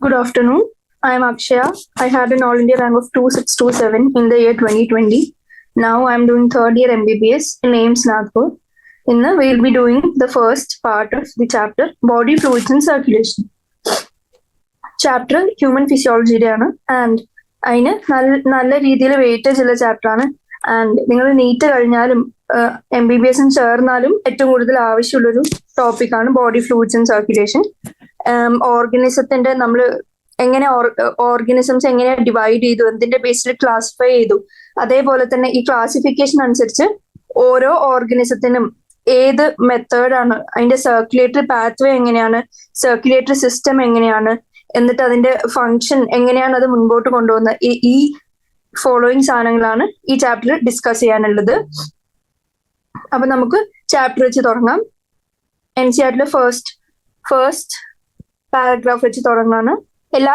Good afternoon. I am Akshaya. I had an All India rank of 2627 in the year 2020. Now I am doing third year MBBS in AIMS Nagpur. In we will be doing the first part of the chapter Body Fluids and Circulation. Chapter human ഫിസിയോളജിയുടെ ആണ് and അതിന് നല്ല രീതിയിൽ weightage ഉള്ള chapter ആണ്. And നിങ്ങൾ NEET കഴിഞ്ഞാലും MBBS ചേർന്നാലും ഏറ്റവും കൂടുതൽ ആവശ്യമുള്ളൊരു ടോപ്പിക്കാണ് ബോഡി ഫ്ലൂയിഡ്സ് ആൻഡ് സർക്കുലേഷൻ. ഓർഗനിസത്തിന്റെ നമ്മൾ എങ്ങനെ ഓർഗനിസംസ് എങ്ങനെ ഡിവൈഡ് ചെയ്തു, എന്തിന്റെ ബേസിൽ ക്ലാസിഫൈ ചെയ്തു, അതേപോലെ തന്നെ ഈ ക്ലാസിഫിക്കേഷൻ അനുസരിച്ച് ഓരോ ഓർഗനിസത്തിനും ഏത് മെത്തേഡാണ്, അതിന്റെ സർക്കുലേറ്ററി പാത്വേ എങ്ങനെയാണ്, സർക്കുലേറ്ററി സിസ്റ്റം എങ്ങനെയാണ്, എന്നിട്ട് അതിന്റെ ഫങ്ഷൻ എങ്ങനെയാണ് അത് മുൻപോട്ട് കൊണ്ടുപോകുന്നത്, ഈ ഫോളോയിങ് സാധനങ്ങളാണ് ഈ ചാപ്റ്ററിൽ ഡിസ്കസ് ചെയ്യാനുള്ളത്. അപ്പൊ നമുക്ക് ചാപ്റ്റർ വെച്ച് തുടങ്ങാം. NCERTയിലെ ഫസ്റ്റ് പാരഗ്രാഫ് വെച്ച് തുടങ്ങാണ്. എല്ലാ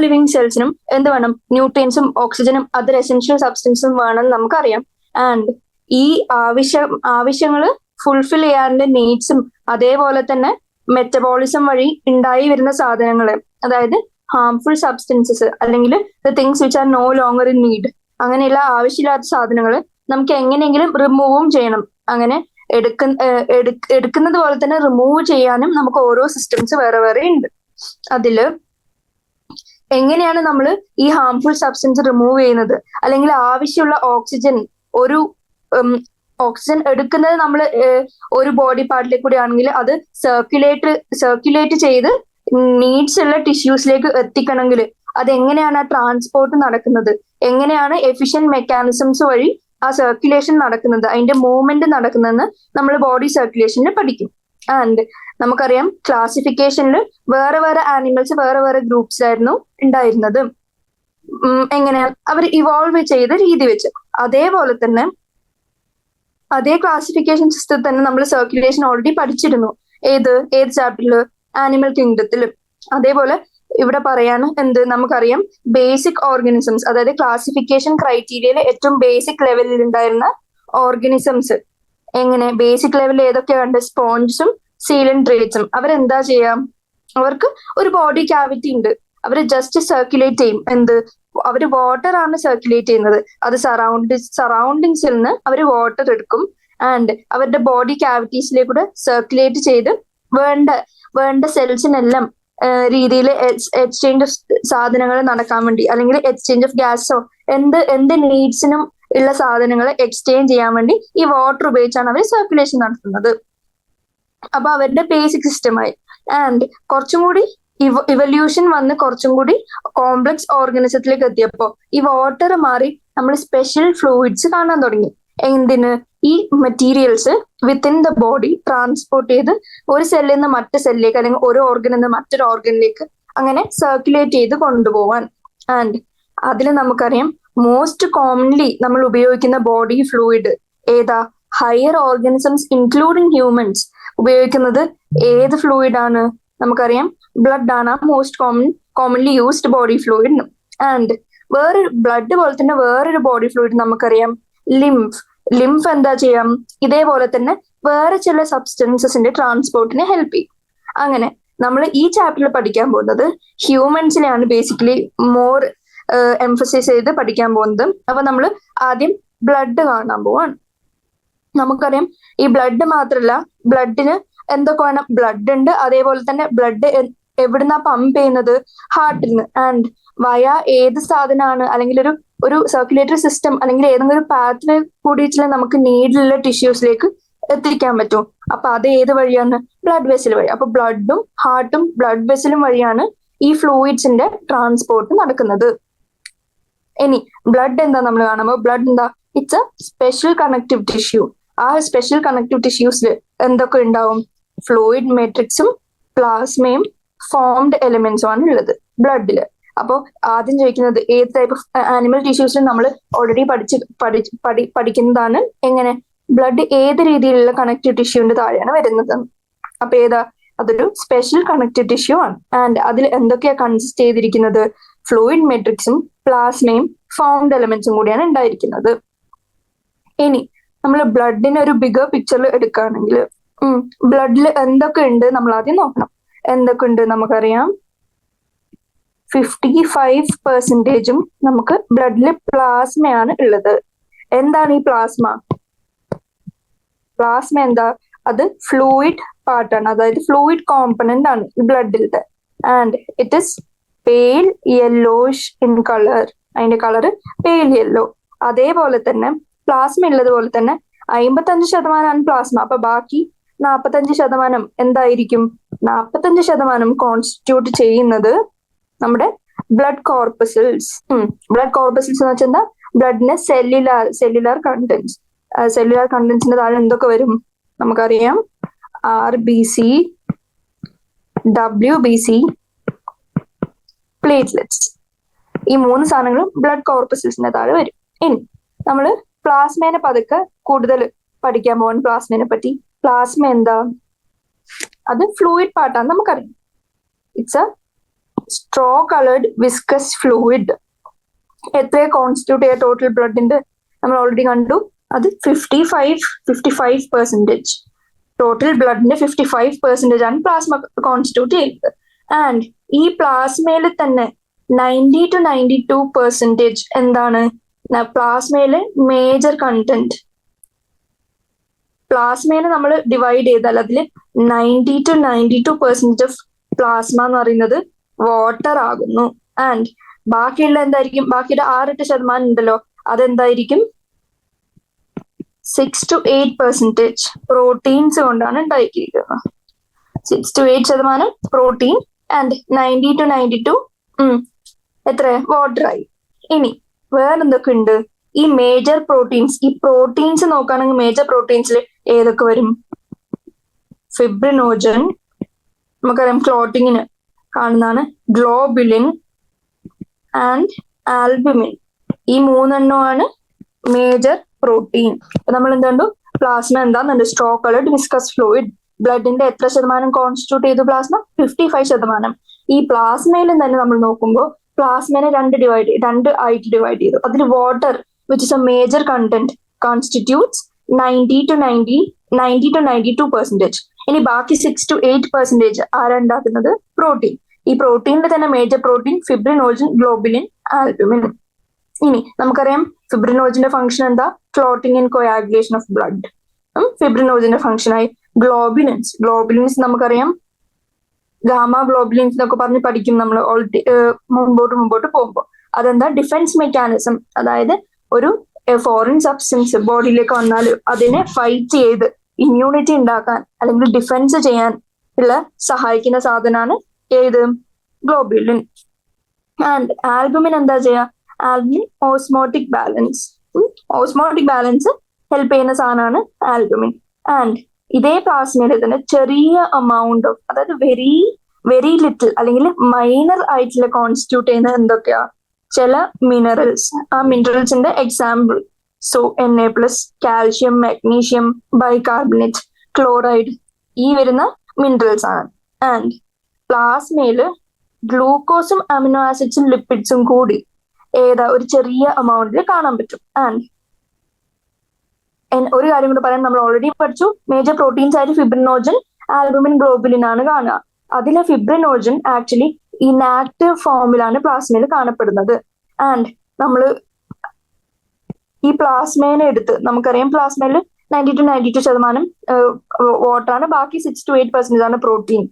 ലിവിങ് സെൽസിനും എന്ത് വേണം? ന്യൂട്രിയൻസും ഓക്സിജനും അതർ എസെൻഷ്യൽ സബ്സ്റ്റൻസും വേണമെന്ന് നമുക്കറിയാം. ആൻഡ് ഈ ആവശ്യങ്ങൾ ഫുൾഫിൽ ചെയ്യാനുള്ള നീഡ്സും അതേപോലെ തന്നെ മെറ്റബോളിസം വഴി ഉണ്ടായി വരുന്ന സാധനങ്ങൾ, അതായത് ഹാംഫുൾ സബ്സ്റ്റൻസസ് അല്ലെങ്കിൽ the things which are no longer in need, അങ്ങനെയുള്ള ആവശ്യമില്ലാത്ത സാധനങ്ങൾ നമുക്ക് എങ്ങനെയെങ്കിലും റിമൂവും ചെയ്യണം. അങ്ങനെ എടുക്കുന്നത് പോലെ തന്നെ റിമൂവ് ചെയ്യാനും നമുക്ക് ഓരോ സിസ്റ്റംസ് വേറെ വേറെ ഉണ്ട്. അതില് എങ്ങനെയാണ് നമ്മൾ ഈ ഹാംഫുൾ സബ്സ്റ്റൻസ് റിമൂവ് ചെയ്യുന്നത്, അല്ലെങ്കിൽ ആവശ്യമുള്ള ഓക്സിജൻ എടുക്കുന്നത് നമ്മൾ ഒരു ബോഡി പാർട്ടിലേക്ക് കൂടി ആണെങ്കിൽ അത് സർക്കുലേറ്റ് ചെയ്ത് നീഡ്സ് ഉള്ള ടിഷ്യൂസിലേക്ക് എത്തിക്കണമെങ്കിൽ അതെങ്ങനെയാണ് ആ ട്രാൻസ്പോർട്ട് നടക്കുന്നത്, എങ്ങനെയാണ് എഫിഷ്യന്റ് മെക്കാനിസംസ് വഴി ആ സർക്കുലേഷൻ നടക്കുന്നത്, അതിന്റെ മൂവ്മെന്റ് നടക്കുന്നതെന്ന് നമ്മൾ ബോഡി സർക്കുലേഷനിൽ പഠിക്കും. ആൻഡ് നമുക്കറിയാം ക്ലാസിഫിക്കേഷനിൽ വേറെ വേറെ ആനിമൽസ് വേറെ വേറെ ഗ്രൂപ്പ്സിലായിരുന്നു ഉണ്ടായിരുന്നത്. എങ്ങനെയാണ് അവർ ഇവോൾവ് ചെയ്ത രീതി വെച്ച്, അതേപോലെ തന്നെ അതേ ക്ലാസിഫിക്കേഷൻ സിസ്റ്റത്തിൽ തന്നെ നമ്മൾ സർക്കുലേഷൻ ഓൾറെഡി പഠിച്ചിരുന്നു. ഏത് ചാപ്റ്ററില്? ആനിമൽ കിങ്ഡത്തില്. അതേപോലെ ഇവിടെ പറയാണ് നമുക്കറിയാം ബേസിക് ഓർഗനിസംസ്, അതായത് ക്ലാസിഫിക്കേഷൻ ക്രൈറ്റീരിയയിലെ ഏറ്റവും ബേസിക് ലെവലിൽ ഉണ്ടായിരുന്ന ഓർഗനിസംസ് എങ്ങനെ ബേസിക് ലെവലിൽ ഏതൊക്കെയാണ്? സ്പോഞ്ചസും സീലൻഡ്രേറ്റ്സും. അവരെന്താ ചെയ്യാം? അവർക്ക് ഒരു ബോഡി ക്യാവിറ്റി ഉണ്ട്. അവർ ജസ്റ്റ് സർക്കുലേറ്റ് ചെയ്യും. അവര് വാട്ടർ ആണ് സർക്കുലേറ്റ് ചെയ്യുന്നത്. അത് സറൗണ്ടിങ്സിൽ നിന്ന് അവർ വാട്ടർ എടുക്കും ആൻഡ് അവരുടെ ബോഡി ക്യാവിറ്റീസിലേക്കൂടെ സർക്കുലേറ്റ് ചെയ്ത് വേണ്ട സെൽസിനെല്ലാം രീതിയിൽ എക്സ്ചേഞ്ച് ഓഫ് സാധനങ്ങൾ നടക്കാൻ വേണ്ടി, അല്ലെങ്കിൽ എക്സ്ചേഞ്ച് ഓഫ് ഗ്യാസോ എന്ത് നീഡ്സിനും ഉള്ള സാധനങ്ങൾ എക്സ്ചേഞ്ച് ചെയ്യാൻ വേണ്ടി ഈ വാട്ടർ ഉപയോഗിച്ചാണ് അവർ സർക്കുലേഷൻ നടത്തുന്നത്. അപ്പൊ അവരുടെ ബേസിക് സിസ്റ്റമായി. ആൻഡ് കുറച്ചും കൂടി ഇവല്യൂഷൻ വന്ന് കുറച്ചും കൂടി കോംപ്ലക്സ് ഓർഗനിസത്തിലേക്ക് എത്തിയപ്പോ ഈ വാട്ടർ മാറി നമ്മൾ സ്പെഷ്യൽ ഫ്ലൂയിഡ്സ് കാണാൻ തുടങ്ങി. എന്തിന്? ഈ materials within the body transport ചെയ്ത് ഒരു സെല്ലിൽ നിന്ന് മറ്റു സെല്ലിലേക്ക്, അല്ലെങ്കിൽ ഒരു ഓർഗനിൽ നിന്ന് മറ്റൊരു ഓർഗനിലേക്ക് അങ്ങനെ സർക്കുലേറ്റ് ചെയ്ത് കൊണ്ടുപോവാൻ. ആൻഡ് അതിൽ നമുക്കറിയാം മോസ്റ്റ് കോമൺലി നമ്മൾ ഉപയോഗിക്കുന്ന ബോഡി ഫ്ലൂയിഡ് ഏതാ? ഹയർ ഓർഗനിസംസ് ഇൻക്ലൂഡിങ് ഹ്യൂമൻസ് ഉപയോഗിക്കുന്നത് ഏത് ഫ്ലൂയിഡ് ആണ്? നമുക്കറിയാം ബ്ലഡ് ആണ് most commonly used body fluid. And blood പോലെ തന്നെ വേറൊരു ബോഡി ഫ്ലൂയിഡ് നമുക്കറിയാം ലിംഫ് എന്താ ചെയ്യാം? ഇതേപോലെ തന്നെ വേറെ ചില സബ്സ്റ്റൻസസിന്റെ ട്രാൻസ്പോർട്ടിനെ ഹെൽപ്പ് ചെയ്യും. അങ്ങനെ നമ്മൾ ഈ ചാപ്റ്ററിൽ പഠിക്കാൻ പോകുന്നത് ഹ്യൂമൻസിനെയാണ് ബേസിക്കലി മോർ എംഫസൈസ് ചെയ്ത് പഠിക്കാൻ പോകുന്നത്. അപ്പൊ നമ്മൾ ആദ്യം ബ്ലഡ് കാണാൻ പോവാണ്. നമുക്കറിയാം ഈ ബ്ലഡ് മാത്രല്ല, ബ്ലഡിന് എന്തൊക്കെ വേണം? ബ്ലഡ് ഉണ്ട്. അതേപോലെ തന്നെ ബ്ലഡ് എവിടുന്നാ പമ്പ് ചെയ്യുന്നത്? ഹാർട്ടിൽ നിന്ന്. ആൻഡ് വയ ഏത് സാധനമാണ്, അല്ലെങ്കിൽ ഒരു സർക്കുലേറ്ററി സിസ്റ്റം അല്ലെങ്കിൽ ഏതെങ്കിലും ഒരു പാത്വേ കൂടിയിട്ടുള്ള നമുക്ക് നീഡിലുള്ള ടിഷ്യൂസിലേക്ക് എത്തിക്കാൻ പറ്റും. അപ്പൊ അത് ഏത് വഴിയാണ്? ബ്ലഡ് വെസൽ വഴി. അപ്പൊ ബ്ലഡും ഹാർട്ടും ബ്ലഡ് വെസലും വഴിയാണ് ഈ ഫ്ലൂയിഡ്സിന്റെ ട്രാൻസ്പോർട്ട് നടക്കുന്നത്. ഇനി ബ്ലഡ് എന്താ നമ്മൾ കാണുമ്പോൾ ബ്ലഡ് എന്താ? It's A special connective tissue. ആ സ്പെഷ്യൽ കണക്റ്റീവ് ടിഷ്യൂസിൽ എന്തൊക്കെ ഉണ്ടാവും? ഫ്ലൂയിഡ് മെട്രിക്സും പ്ലാസ്മയും ഫോംഡ് എലിമെന്റ്സും ആണ് ഉള്ളത് ബ്ലഡില്. അപ്പോൾ ആദ്യം ചോദിക്കുന്നത് ഏത് ടൈപ്പ് ഓഫ് ആനിമൽ ടിഷ്യൂസിൽ നമ്മൾ ഓൾറെഡി പഠിക്കുന്നതാണ് എങ്ങനെ ബ്ലഡ് ഏത് രീതിയിലുള്ള കണക്റ്റീവ് ടിഷ്യൂവിന്റെ താഴെയാണ് വരുന്നത്. അപ്പൊ ഏതാ? അതൊരു സ്പെഷ്യൽ കണക്റ്റീവ് ടിഷ്യൂ ആണ്. ആൻഡ് അതിൽ എന്തൊക്കെയാ കൺസിസ്റ്റ് ചെയ്തിരിക്കുന്നത്? ഫ്ലൂയിഡ് മെട്രിക്സും പ്ലാസ്മയും ഫോംഡ് എലിമെന്റ്സും കൂടിയാണ് ഉണ്ടായിരിക്കുന്നത്. ഇനി നമ്മൾ ബ്ലഡിനെ ഒരു ബിഗർ പിക്ചറിൽ എടുക്കുകയാണെങ്കിൽ ബ്ലഡിൽ എന്തൊക്കെ ഉണ്ട് നമ്മൾ ആദ്യം നോക്കണം. എന്തൊക്കെയുണ്ട് നമുക്കറിയാം. 55% നമുക്ക് ബ്ലഡിൽ പ്ലാസ്മയാണ് ഉള്ളത്. എന്താണ് ഈ പ്ലാസ്മ? പ്ലാസ്മ എന്താ? അത് ഫ്ലൂയിഡ് പാർട്ടാണ്, അതായത് ഫ്ലൂയിഡ് കോമ്പണന്റ് ആണ് ഈ ബ്ലഡിലത്തെ. And it is pale yellowish in colour. അതിന്റെ കളർ പെയിൽ യെല്ലോ. അതേപോലെ തന്നെ പ്ലാസ്മ ഉള്ളത് പോലെ തന്നെ 55% പ്ലാസ്മ. അപ്പൊ ബാക്കി 45% എന്തായിരിക്കും? 45% കോൺസ്റ്റിറ്റ്യൂട്ട് ചെയ്യുന്നത് നമ്മുടെ ബ്ലഡ് കോർപ്പസിൽസ്. ബ്ലഡ് കോർപ്പസിൽസ് എന്ന് വെച്ചാൽ എന്താ? ബ്ലഡിന്റെ സെല്ലുലാർ കണ്ടന്റ്സ്. സെല്ലുലാർ കണ്ടന്റ്സിന്റെ താഴെ എന്തൊക്കെ വരും നമുക്കറിയാം. RBC, WBC, platelets. ഈ 3 സാധനങ്ങളും ബ്ലഡ് കോർപ്പസിൽസിന്റെ താഴെ വരും. ഇനി നമ്മള് പ്ലാസ്മേനെ പതുക്കെ കൂടുതൽ പഠിക്കാൻ പോകാൻ പ്ലാസ്മേനെ പറ്റി. പ്ലാസ്മ എന്താ? അത് ഫ്ലൂയിഡ് പാർട്ടാണ് നമുക്കറിയാം. It's A straw coloured viscous fluid. എത്ര കോൺസ്റ്റിറ്റ്യൂട്ട് ചെയ്യുക ടോട്ടൽ ബ്ലഡിന്റെ? നമ്മൾ ഓൾറെഡി കണ്ടു. അത് 55%. ടോട്ടൽ ബ്ലഡിന്റെ 55% ആണ് പ്ലാസ്മ കോൺസ്റ്റിറ്റ്യൂട്ട് ചെയ്യുന്നത്. ആൻഡ് ഈ പ്ലാസ്മയിൽ തന്നെ 90 to 92% എന്താണ്? പ്ലാസ്മയിലെ മേജർ കണ്ടന്റ്. പ്ലാസ്മേനെ നമ്മൾ ഡിവൈഡ് ചെയ്താൽ അതിൽ 90 to 92% ഓഫ് പ്ലാസ്മ എന്ന് പറയുന്നത് വാട്ടർ ആകുന്നു. ആൻഡ് ബാക്കിയുള്ള എന്തായിരിക്കും? ബാക്കിയുടെ 6-8% ഉണ്ടല്ലോ, അതെന്തായിരിക്കും? 6 to 8% പ്രോട്ടീൻസ് കൊണ്ടാണ് ഉണ്ടാക്കിയിരിക്കുന്നത്. 6 to 8% പ്രോട്ടീൻ ആൻഡ് 90 to 92 എത്ര? വാട്ടർ ആയി. ഇനി വേറെന്തൊക്കെ ഉണ്ട്? ഈ മേജർ പ്രോട്ടീൻസ്. ഈ പ്രോട്ടീൻസ് നോക്കുകയാണെങ്കിൽ മേജർ പ്രോട്ടീൻസിൽ ഏതൊക്കെ വരും? ഫിബ്രിനോജൻ, നമുക്കറിയാം ക്ലോട്ടിങ്ങിന് കാണുന്നതാണ്. Globulin and albumin. ഈ 3 എണ്ണമാണ് മേജർ പ്രോട്ടീൻ. നമ്മൾ എന്ത് കണ്ടു? പ്ലാസ്മ എന്താന്നുണ്ട്? Straw coloured viscous fluid. ബ്ലഡിന്റെ എത്ര ശതമാനം കോൺസ്റ്റിറ്റ്യൂട്ട് ചെയ്തു പ്ലാസ്മ? 55%. ഈ പ്ലാസ്മയിലും തന്നെ നമ്മൾ നോക്കുമ്പോൾ പ്ലാസ്മേനെ രണ്ട് ആയിട്ട് ഡിവൈഡ് ചെയ്തു. അതിൽ water which is A major content constitutes 90 to 92%. ഇനി ബാക്കി 6 to 8% ആരാ ഉണ്ടാക്കുന്നത്? പ്രോട്ടീൻ. ഈ പ്രോട്ടീനിൽ തന്നെ major protein fibrinogen, globulin, albumin. ഇനി നമുക്കറിയാം ഫിബ്രിനോജിന്റെ ഫംഗ്ഷൻ എന്താ? Clotting and coagulation of blood. ഫിബ്രിനോജിന്റെ ഫംഗ്ഷനായി ഗ്ലോബുലിൻസ് നമുക്കറിയാം. ഗാമ ഗ്ലോബുലിൻസ് എന്നൊക്കെ പറഞ്ഞ് പഠിക്കും നമ്മൾ ഓൾറെഡി മുമ്പോട്ട് പോകുമ്പോൾ. അതെന്താ? Defence mechanism. അതായത് ഒരു ഫോറിൻ സബ്സ്റ്റൻസ് ബോഡിയിലേക്ക് വന്നാൽ അതിനെ ഫൈറ്റ് ചെയ്ത് ഇമ്മ്യൂണിറ്റി ഉണ്ടാക്കാൻ അല്ലെങ്കിൽ ഡിഫെൻസ് ചെയ്യാൻ ഉള്ള സഹായിക്കുന്ന സാധനമാണ് ഏത്? ഗ്ലോബുലിൻ. ആൻഡ് ആൽബുമിൻ എന്താ ചെയ്യാ? Albumin osmotic balance. Osmotic balance help ചെയ്യുന്ന സാധനമാണ് ആൽബുമിൻ. ആൻഡ് ഇതേ പ്ലാസ്മയിൽ തന്നെ ചെറിയ എമൗണ്ട് ഓഫ്, അതായത് വെരി ലിറ്റിൽ അല്ലെങ്കിൽ മൈനർ ആയിട്ടുള്ള കോൺസ്റ്റിറ്റ്യൂട്ട് ചെയ്യുന്ന എന്തൊക്കെയാ? ചില മിനറൽസ്. ആ മിനറൽസിന്റെ example Na+, calcium, magnesium, bicarbonate, chloride, ഈ വരുന്ന മിനറൽസ് ആണ്. ആൻഡ് പ്ലാസ്മയില് ഗ്ലൂക്കോസും അമിനോ ആസിഡ്സും ലിപ്പിഡ്സും കൂടി ഒരു ചെറിയ എമൗണ്ടിൽ കാണാൻ പറ്റും. ആൻഡ് ഒരു കാര്യം കൂടെ പറയാൻ, നമ്മൾ ഓൾറെഡി പഠിച്ചു മേജർ പ്രോട്ടീൻസ് ആയിട്ട് ഫിബ്രിനോജൻ, ആൽബുമിൻ, ഗ്ലോബുലിൻ ആണ് കാണുക. അതിലെ ഫിബ്രിനോജൻ ആക്ച്വലി ഇനാക്റ്റീവ് ഫോമിലാണ് പ്ലാസ്മയിൽ കാണപ്പെടുന്നത്. ആൻഡ് നമ്മൾ ഈ പ്ലാസ്മേനെ എടുത്ത് നമുക്കറിയാം പ്ലാസ്മയിൽ 90 to 92% വാട്ടറാണ്, ബാക്കി 6 to 8% ആണ് പ്രോട്ടീൻ.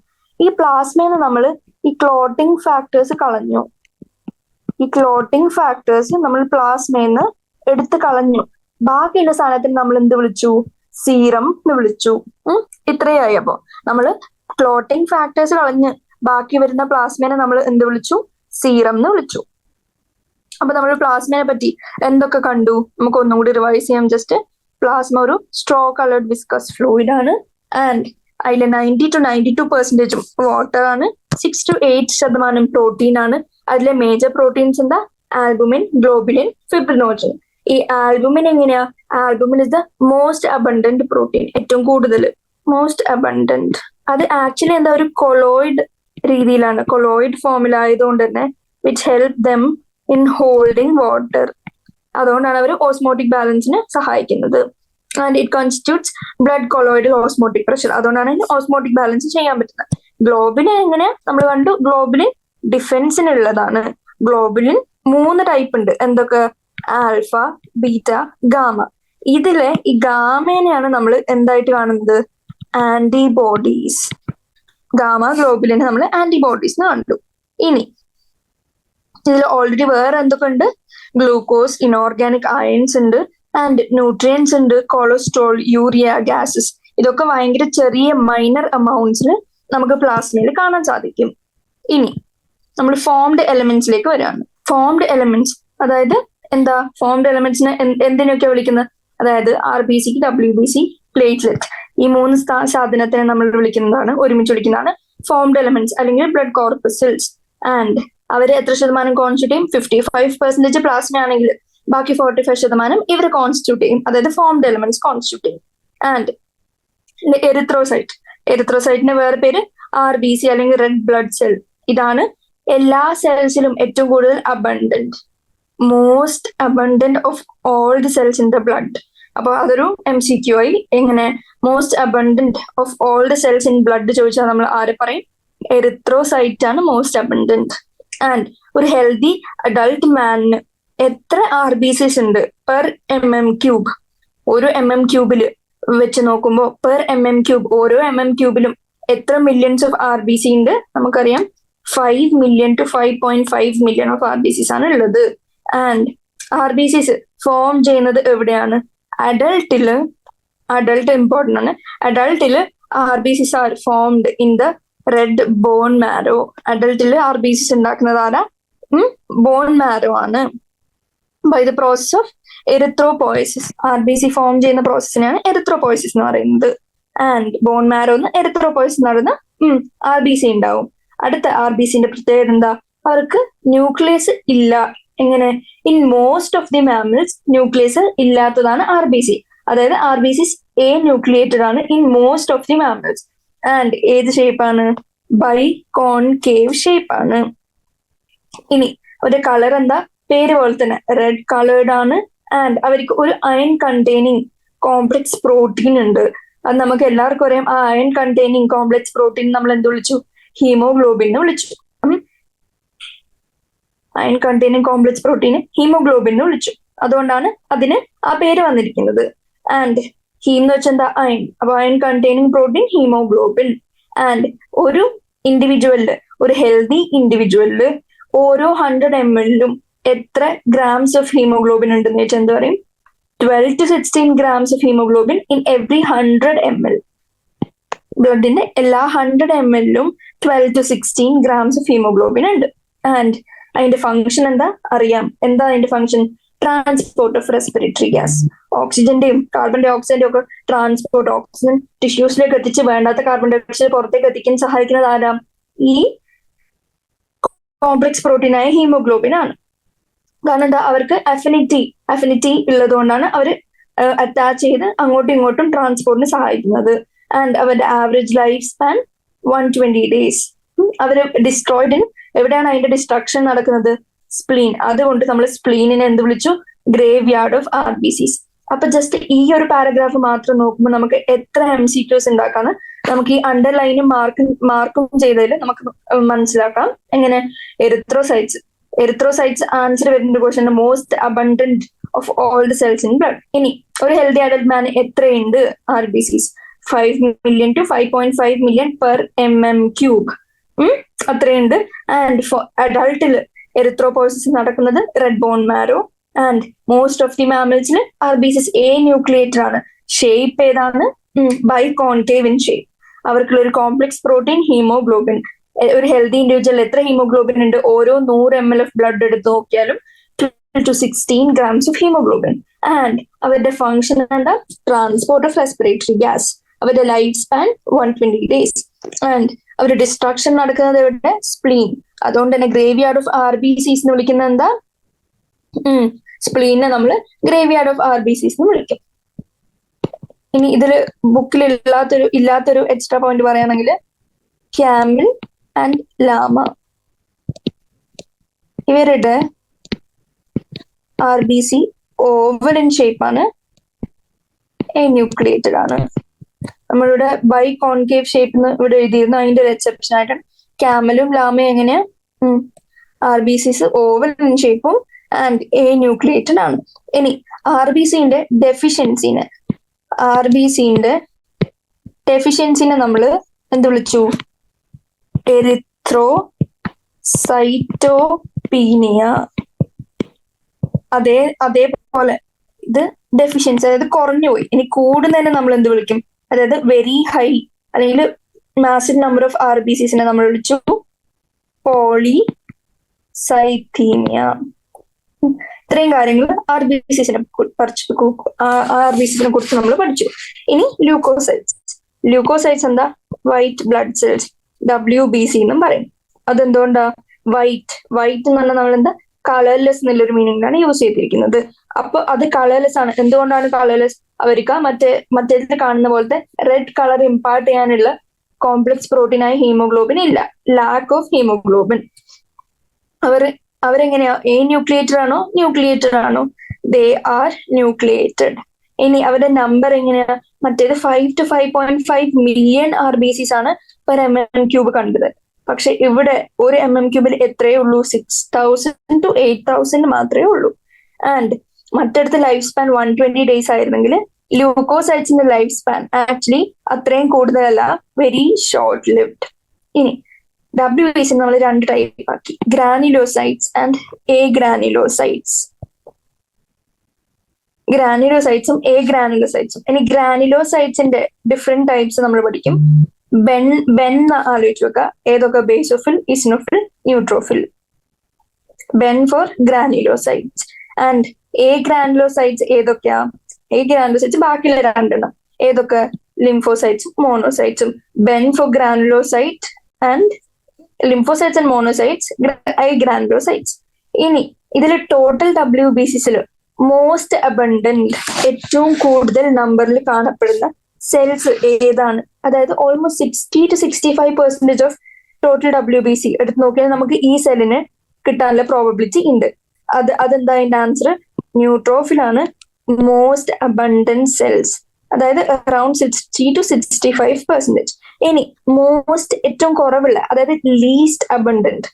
ഈ പ്ലാസ്മേനെ നമ്മൾ ഈ ക്ലോട്ടിംഗ് ഫാക്ടേഴ്സ് കളഞ്ഞു. ഈ ക്ലോട്ടിംഗ് ഫാക്ടേഴ്സ് നമ്മൾ പ്ലാസ്മേന്ന് എടുത്ത് കളഞ്ഞു. ബാക്കിയുള്ള സാധനത്തിന് നമ്മൾ എന്ത് വിളിച്ചു? സീറം എന്ന് വിളിച്ചു. ഇത്രയായി. അപ്പോ നമ്മള് ക്ലോട്ടിംഗ് ഫാക്ടേഴ്സ് കളഞ്ഞ് ബാക്കി വരുന്ന പ്ലാസ്മേനെ നമ്മൾ എന്ത് വിളിച്ചു? സീറം എന്ന് വിളിച്ചു. അപ്പൊ നമ്മൾ പ്ലാസ്മയെ പറ്റി എന്തൊക്കെ കണ്ടു? നമുക്ക് ഒന്നും കൂടി റിവൈസ് ചെയ്യാം. ജസ്റ്റ് പ്ലാസ്മ ഒരു സ്ട്രോ കളേർഡ് വിസ്കസ് ഫ്ലൂയിഡ് ആണ്. ആൻഡ് അതിൽ 90 to 92% വാട്ടർ ആണ്. 6 to 8% പ്രോട്ടീൻ ആണ്. അതിലെ മേജർ പ്രോട്ടീൻസ് എന്താ? Albumin, globulin, ഫിബ്രിനോജൻ. ഈ ആൽബുമിൻ എങ്ങനെയാ? Albumin is the most abundant protein. ഏറ്റവും കൂടുതൽ മോസ്റ്റ് അബണ്ടന്റ്. അത് ആക്ച്വലി എന്താ? ഒരു കൊളോയിഡ് രീതിയിലാണ്, കൊളോയിഡ് ഫോമിലായതുകൊണ്ട് തന്നെ which help them in holding water. അതുകൊണ്ടാണ് അവർ ഓസ്മോട്ടിക് ബാലൻസിന് സഹായിക്കുന്നത്. And it constitutes blood colloidal osmotic pressure. അതുകൊണ്ടാണ് ഓസ്മോട്ടിക് ബാലൻസ് ചെയ്യാൻ പറ്റുന്നത്. ഗ്ലോബിന് എങ്ങനെ നമ്മൾ കണ്ടു, ഗ്ലോബിന് ഡിഫെൻസിനുള്ളതാണ്. ഗ്ലോബുലിൻ 3 ടൈപ്പ് ഉണ്ട്. എന്തൊക്കെ? Alpha, beta, gamma. ഇതിലെ ഈ ഗാമേനെയാണ് നമ്മൾ എന്തായിട്ട് കാണുന്നത്? ആന്റിബോഡീസ്. ഗാമ ഗ്ലോബുലിനെ നമ്മൾ ആന്റിബോഡീസ് എന്ന് കണ്ടു. ഇനി ഇതിൽ ഓൾറെഡി വേറെ എന്തൊക്കെ ഉണ്ട്? ഗ്ലൂക്കോസ്, ഇനോർഗാനിക് അയൺസ് ഉണ്ട്, ആൻഡ് ന്യൂട്രിയൻസ് ഉണ്ട്, കൊളസ്ട്രോൾ, യൂറിയ, ഗ്യാസസ്. ഇതൊക്കെ ഭയങ്കര ചെറിയ മൈനർ അമൗണ്ട്സിൽ നമുക്ക് പ്ലാസ്മയിൽ കാണാൻ സാധിക്കും. ഇനി നമ്മൾ ഫോംഡ് എലമെന്റ്സിലേക്ക് വരികയാണ്. ഫോംഡ് എലമെന്റ്സ് അതായത് എന്താ? ഫോംഡ് എലമെന്റ്സിനെ എന്തിനൊക്കെ വിളിക്കുന്നത്? അതായത് RBC, WBC, പ്ലേറ്റ്ലെറ്റ്, ഈ 3 സാധനത്തിനെ നമ്മൾ വിളിക്കുന്നതാണ്, ഒരുമിച്ച് വിളിക്കുന്നതാണ് ഫോംഡ് എലമെന്റ്സ് അല്ലെങ്കിൽ ബ്ലഡ് കോർപ്പസൽസ്. ആൻഡ് അവര് എത്ര ശതമാനം കോൺസ്റ്റിറ്റ്യൂട്ട് ചെയ്യും? 55% പ്ലാസ്മ ആണെങ്കിൽ ബാക്കി 45% ഇവർ കോൺസ്റ്റിറ്റ്യൂട്ട് ചെയ്യും, അതായത് ഫോംഡ് എലമെന്റ്സ് കോൺസ്റ്റിറ്റ്യൂട്ട് ചെയ്യും. ആൻഡ് എറിത്രോസൈറ്റ്, എറിത്രോസൈറ്റിന്റെ വേറെ പേര് RBC അല്ലെങ്കിൽ റെഡ് ബ്ലഡ് സെൽ. ഇതാണ് എല്ലാ സെൽസിലും ഏറ്റവും കൂടുതൽ abundant, most abundant of all the cells in the blood. അപ്പൊ അതൊരു MCQ ആയി. എങ്ങനെ? Most abundant of all the cells in blood ചോദിച്ചാൽ നമ്മൾ ആരെ പറയും? എറിത്രോസൈറ്റ് ആണ് മോസ്റ്റ് അബണ്ടന്റ്. ആൻഡ് ഒരു ഹെൽത്തി അഡൾട്ട് മാനിന് എത്ര RBCs ഉണ്ട് പെർ mm³? ഒരു mm³ വെച്ച് നോക്കുമ്പോൾ പെർ mm³, ഓരോ mm³ എത്ര മില്യൺസ് ഓഫ് RBC ഉണ്ട്? നമുക്കറിയാം 5 million to 5.5 million of RBCs ആണ് ഉള്ളത്. ആൻഡ് RBCs ഫോം ചെയ്യുന്നത് എവിടെയാണ്? അഡൾട്ടില്. അഡൾട്ട് ഇമ്പോർട്ടൻ്റ് ആണ്. അഡൾട്ടില് RBCs are formed in the red bone marrow. അഡൾട്ടില് RBCs ഉണ്ടാക്കുന്നത് ആരാ? ബോൺ മാരോ ആണ്. By the process of erythropoiesis. RBC form ചെയ്യുന്ന പ്രോസസ്സിനാണ് എറിത്രോപോയസിസ് എന്ന് പറയുന്നത്. ആൻഡ് ബോൺ മാരോന്ന് എറിത്രോപോയസിസ് നടന്ന RBC ഉണ്ടാവും. അടുത്ത RBCന്റെ പ്രത്യേകത എന്താ? അവർക്ക് ന്യൂക്ലിയസ് ഇല്ല. എങ്ങനെ? In most of the mammals nucleus ഇല്ലാത്തതാണ് RBC. അതായത് RBCs A ന്യൂക്ലിയേറ്റഡ് ആണ് in most of the mammals. And ഏത് ഷേപ്പാണ്? ബൈ കോൺകേവ് ഷേപ്പ് ആണ്. ഇനി അവരുടെ കളർ എന്താ? പേര് പോലെ തന്നെ റെഡ് കളേർഡ് ആണ്. ആൻഡ് അവർക്ക് ഒരു അയൺ കണ്ടെയ്നിങ് കോംപ്ലക്സ് പ്രോട്ടീൻ ഉണ്ട്. അത് നമുക്ക് എല്ലാവർക്കും അറിയാം. ആ അയൺ കണ്ടെയ്നിങ് കോംപ്ലക്സ് പ്രോട്ടീൻ നമ്മൾ എന്ത് വിളിച്ചു? ഹീമോഗ്ലോബിൻ എന്ന് വിളിച്ചു. Iron containing complex protein haemoglobin എന്ന് വിളിച്ചു. അതുകൊണ്ടാണ് അതിന് ആ പേര് വന്നിരിക്കുന്നത്. ആൻഡ് ഹീം എന്ന് വെച്ചാൽ എന്താ? അയൺ. അപ്പൊ iron containing protein haemoglobin. And ഒരു ഇൻഡിവിജ്വലില്, ഒരു ഹെൽത്തി ഇൻഡിവിജ്വലില് ഓരോ 100 ml എത്ര ഗ്രാംസ് ഓഫ് ഹീമോഗ്ലോബിൻ ഉണ്ടെന്ന് വെച്ചാൽ എന്താ പറയും? 12 to 16 grams of haemoglobin in every 100 ml. ബ്ലഡിന്റെ എല്ലാ 100 ml 12 to 16 grams of haemoglobin ഉണ്ട്. ആൻഡ് അതിന്റെ ഫംഗ്ഷൻ എന്താ? അറിയാം. എന്താ അതിന്റെ function? Transport of respiratory gas. ഓക്സിജന്റെയും കാർബൺ ഡൈ ഓക്സൈഡിന്റെയും ഒക്കെ ട്രാൻസ്പോർട്ട്, ഓക്സിജൻ ടിഷ്യൂസിലേക്ക് എത്തിച്ച് വേണ്ടാത്ത കാർബൺ ഡൈ ഓക്സൈഡ് പുറത്തേക്ക് എത്തിക്കാൻ സഹായിക്കുന്നത് ആരാം? ഈ കോംപ്ലക്സ് പ്രോട്ടീനായ ഹീമോഗ്ലോബിൻ ആണ്. കാരണം എന്താ? അവർക്ക് അഫിനിറ്റി ഉള്ളത് കൊണ്ടാണ് അവർ അറ്റാച്ച് ചെയ്ത് അങ്ങോട്ടും ഇങ്ങോട്ടും ട്രാൻസ്പോർട്ടിന് സഹായിക്കുന്നത്. ആൻഡ് അവരുടെ ആവറേജ് ലൈഫ് സ്പാൻ 120 days. അവർ ഡിസ്ട്രോയിഡ് ഇൻ, എവിടെയാണ് അതിന്റെ ഡിസ്ട്രക്ഷൻ നടക്കുന്നത്? സ്പ്ലീൻ. അതുകൊണ്ട് നമ്മൾ സ്പ്ലീനിനെ എന്ത് വിളിച്ചു? Grave yard of RBCs. അപ്പൊ ജസ്റ്റ് ഈ ഒരു പാരഗ്രാഫ് മാത്രം നോക്കുമ്പോൾ നമുക്ക് എത്ര MCQs ഉണ്ടാക്കാന്ന് നമുക്ക് ഈ അണ്ടർലൈനും മാർക്കും ചെയ്തതിൽ നമുക്ക് മനസ്സിലാക്കാം. എങ്ങനെ? എറിത്രോസൈറ്റ്സ് ആൻസർ വരുന്ന question most abundant of all the cells in blood. ഇനി ഒരു ഹെൽത്തി അഡൽട്ട് മാൻ എത്രയുണ്ട് RBCs? 5 million to 5.5 million per mm³. അത്രയുണ്ട്. ആൻഡ് ഫോർ അഡൾട്ടില് എറിത്രോപോയസിസ് നടക്കുന്നത് red bone marrow. And most of the മാമൽസിൽ RBCs A ന്യൂക്ലിയേറ്റഡ് ആണ്. Shape ഏതാണ്? Biconcave in shape. അവർക്കുള്ള ഒരു കോംപ്ലക്സ് പ്രോട്ടീൻ ഹീമോഗ്ലോബിൻ. ഒരു ഹെൽത്തി ഇൻഡിവിജ്വൽ എത്ര ഹീമോഗ്ലോബിൻ ഉണ്ട്? ഓരോ 100 ml ഓഫ് ബ്ലഡ് എടുത്ത് നോക്കിയാലും 12 to 16 grams of haemoglobin. And അവരുടെ ഫംഗ്ഷൻ എന്താ? Transport of respiratory gas. അവരുടെ ലൈഫ് സ്പാൻ 120 days. ആൻഡ് അവരുടെ ഡിസ്ട്രക്ഷൻ നടക്കുന്നത് എവിടെ? സ്പ്ലീൻ. അതുകൊണ്ട് തന്നെ ഗ്രേവ് യാർഡ് ഓഫ് RBCs എന്ന് വിളിക്കുന്നത് എന്താ? സ്പ്ലീനെ നമ്മൾ ഗ്രേവ് യാർഡ് ഓഫ് RBCs എന്ന് വിളിക്കും. ഇനി ഇതില് ബുക്കിൽ ഇല്ലാത്തൊരു എക്സ്ട്രാ പോയിന്റ് പറയുകയാണെങ്കിൽ ക്യാമൽ ആൻഡ് ലാമ, ഇവരുടെ RBC ഓവൽ ഇൻ ഷേപ്പ് ആണ്, A ന്യൂക്ലിയേറ്റഡ് ആണ്. നമ്മളുടെ ബൈ കോൺകേവ് ഷേപ്പ് എന്ന് ഇവിടെ എഴുതിയിരുന്നു. അതിന്റെ ഒരു എക്സെപ്ഷൻ ആയിട്ടാണ് ക്യാമലും ലാമയും എങ്ങനെയാ R B Cs oval in ഷേപ്പും ആൻഡ് എ ന്യൂക്ലിയേറ്റഡ് ആണ്. ഇനി ആർ ബി സിന്റെ ഡെഫിഷ്യൻസിനെ നമ്മൾ എന്ത് വിളിച്ചു? എറിത്രോസൈറ്റോപീനിയ. അതേപോലെ ഇത് ഡെഫിഷ്യൻസി, അതായത് കുറഞ്ഞു പോയി. ഇനി കൂടുന്നതിനെ നമ്മൾ എന്ത് വിളിക്കും? അതായത് വെരി ഹൈ അല്ലെങ്കിൽ massive number of R B സിസിനെ നമ്മൾ വിളിച്ചു പോളിസൈത്തീമിയ. ഇത്രയും കാര്യങ്ങൾ ആർ ബി സിസിനെ കുറിച്ച് നമ്മൾ പഠിച്ചു. ഇനി ല്യൂക്കോസൈറ്റ്സ് എന്താ? വൈറ്റ് ബ്ലഡ് സെൽസ്, WBC എന്നും പറയും. അതെന്തുകൊണ്ടാ വൈറ്റ് എന്ന് പറഞ്ഞാൽ നമ്മൾ എന്താ കളർലെസ് എന്നുള്ളൊരു മീനിങ്ങിലാണ് യൂസ് ചെയ്തിരിക്കുന്നത്. അപ്പൊ അത് കളർലെസ് ആണ്. എന്തുകൊണ്ടാണ് കളർലെസ്? അവർക്ക് മറ്റേതിൽ കാണുന്ന പോലത്തെ റെഡ് കളർ ഇമ്പാർട്ട് ചെയ്യാനുള്ള കോംപ്ലക്സ് പ്രോട്ടീനായ ഹീമോഗ്ലോബിൻ ഇല്ല. Lack of haemoglobin. അവരെങ്ങനെയാ? എ ന്യൂക്ലിയേറ്റഡ് ആണോ? They are nucleated. ഇനി അവരുടെ നമ്പർ എങ്ങനെയാ? മറ്റേത് 5 to 5.5 മില്യൺ RBCs ആണ് പെർ mm³ കണ്ടത്. പക്ഷെ ഇവിടെ ഒരു mm³ എത്രയേ ഉള്ളൂ? 6,000 to 8,000 മാത്രമേ ഉള്ളൂ. ആൻഡ് മറ്റടുത്ത് ലൈഫ് സ്പാൻ 120 days ആയിരുന്നെങ്കിൽ ല്യൂക്കോസൈറ്റ്സിന്റെ ലൈഫ് സ്പാൻ ആക്ച്വലി അത്രയും കൂടുതലല്ല, വെരി ഷോർട്ട് ലിവ്ഡ്. ഇനി WBC നമ്മൾ 2 ടൈപ്പ് ആക്കി, ഗ്രാനുലോസൈറ്റ്സ് ആൻഡ് എഗ്രാനുലോസൈറ്റ്സ്. ഗ്രാനുലോസൈറ്റ്സും എഗ്രാനുലോസൈറ്റ്സും. ഇനി ഗ്രാനുലോസൈറ്റ്സിന്റെ ഡിഫറെന്റ് ടൈപ്സ് നമ്മൾ പഠിക്കും. ബെൻ ആലോചിച്ച് വെക്കുക. ഏതൊക്കെ? Basophil, eosinophil, neutrophil. BEN for granulocytes. And agranulocytes ഏതൊക്കെയാ? എഗ്രാനുലോസൈറ്റ്സ് ബാക്കിയുള്ള 2 ഏതൊക്കെ? ലിംഫോസൈറ്റ്സും മോണോസൈറ്റ്സും. BEN for granulocyte and lymphocytes and monocytes, granulocytes. ഇനി ഇതിൽ ടോട്ടൽ WBCസിൽ മോസ്റ്റ് അബണ്ടന്റ്, ഏറ്റവും കൂടുതൽ നമ്പറിൽ കാണപ്പെടുന്ന സെൽസ് ഏതാണ്? അതായത് almost 60 to 65% of total WBC എടുത്ത് നോക്കിയാൽ നമുക്ക് ഈ സെല്ലിന് കിട്ടാനുള്ള പ്രോബബിലിറ്റി ഉണ്ട്. അതെന്താ അതിന്റെ ആൻസർ? ന്യൂട്രോഫിലാണ് മോസ്റ്റ് അബണ്ടന്റ് സെൽസ്, അതായത് അറൌണ്ട് 60 to 65%. ഇനി മോസ്റ്റ് ഏറ്റവും കുറവുള്ള, അതായത് ലീസ്റ്റ് അബണ്ടന്റ്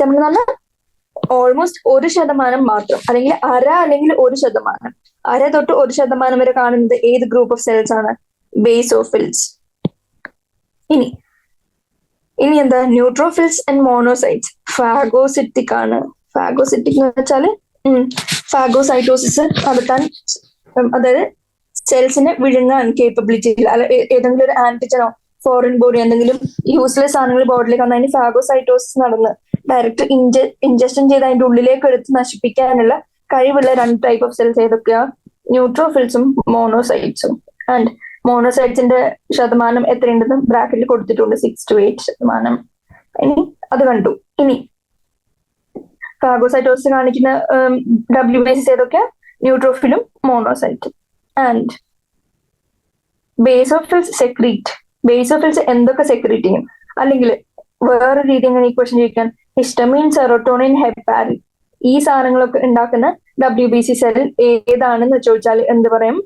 എന്ന് പറഞ്ഞാൽ ഓൾമോസ്റ്റ് 1% മാത്രം, അല്ലെങ്കിൽ അല്ലെങ്കിൽ 1%. അര തൊട്ട് 1% വരെ കാണുന്നത് ഏത് ഗ്രൂപ്പ് ഓഫ് സെൽസ് ആണ്? ബേസോഫിൽസ്. ഇനി എന്താ? ന്യൂട്രോഫിൽസ് ആൻഡ് മോണോസൈറ്റ്സ് ഫാഗോസിറ്റിക് ആണ്. ഫാഗോസിറ്റിക് എന്ന് വെച്ചാല് ഫാഗോസൈറ്റോസിസ് നടത്താൻ, അതായത് സെൽസിനെ വിഴുങ്ങാൻ കേപ്പബിലിറ്റി ഇല്ല. അല്ല ഏതെങ്കിലും ഒരു ആന്റിജനോ ഫോറിൻ ബോഡി എന്തെങ്കിലും യൂസ്ലെസ് ആണെങ്കിൽ ബോഡിയിലേക്ക് വന്ന് അതിന് ഫാഗോസൈറ്റോസിസ് നടന്ന് ഡയറക്റ്റ് ഇൻജക്ഷൻ ചെയ്ത് അതിന്റെ ഉള്ളിലേക്ക് എടുത്ത് നശിപ്പിക്കാനുള്ള കഴിവുള്ള 2 ടൈപ്പ് ഓഫ് സെൽസ് ഏതൊക്കെയാ? ന്യൂട്രോഫിൽസും മോണോസൈറ്റ്സും. ആൻഡ് മോണോസൈറ്റ്സിന്റെ ശതമാനം എത്രയുണ്ടെന്ന് ബ്രാക്കറ്റിൽ കൊടുത്തിട്ടുണ്ട്, 6 to 8%. ഇനി അത് കണ്ടു. ഇനി ഫാഗോസൈറ്റോസിസ് കാണിക്കുന്ന WBCs ഏതൊക്കെയാ? ന്യൂട്രോഫിലും മോണോസൈറ്റും. ആൻഡ് ബേസോഫിൽസ് എന്തൊക്കെ സെക്രീറ്റ് ചെയ്യും? അല്ലെങ്കിൽ വേറെ രീതി എങ്ങനെ ഈ ക്വസ്റ്റ്യൻ ചോദിക്കാൻ? ഹിസ്റ്റമിൻ, സെറോട്ടോണിൻ, ഹെപ്പാരിൻ, ഈ സാധനങ്ങളൊക്കെ ഉണ്ടാക്കുന്ന WBC സെൽ ഏതാണെന്ന് ചോദിച്ചാൽ എന്ത് പറയും?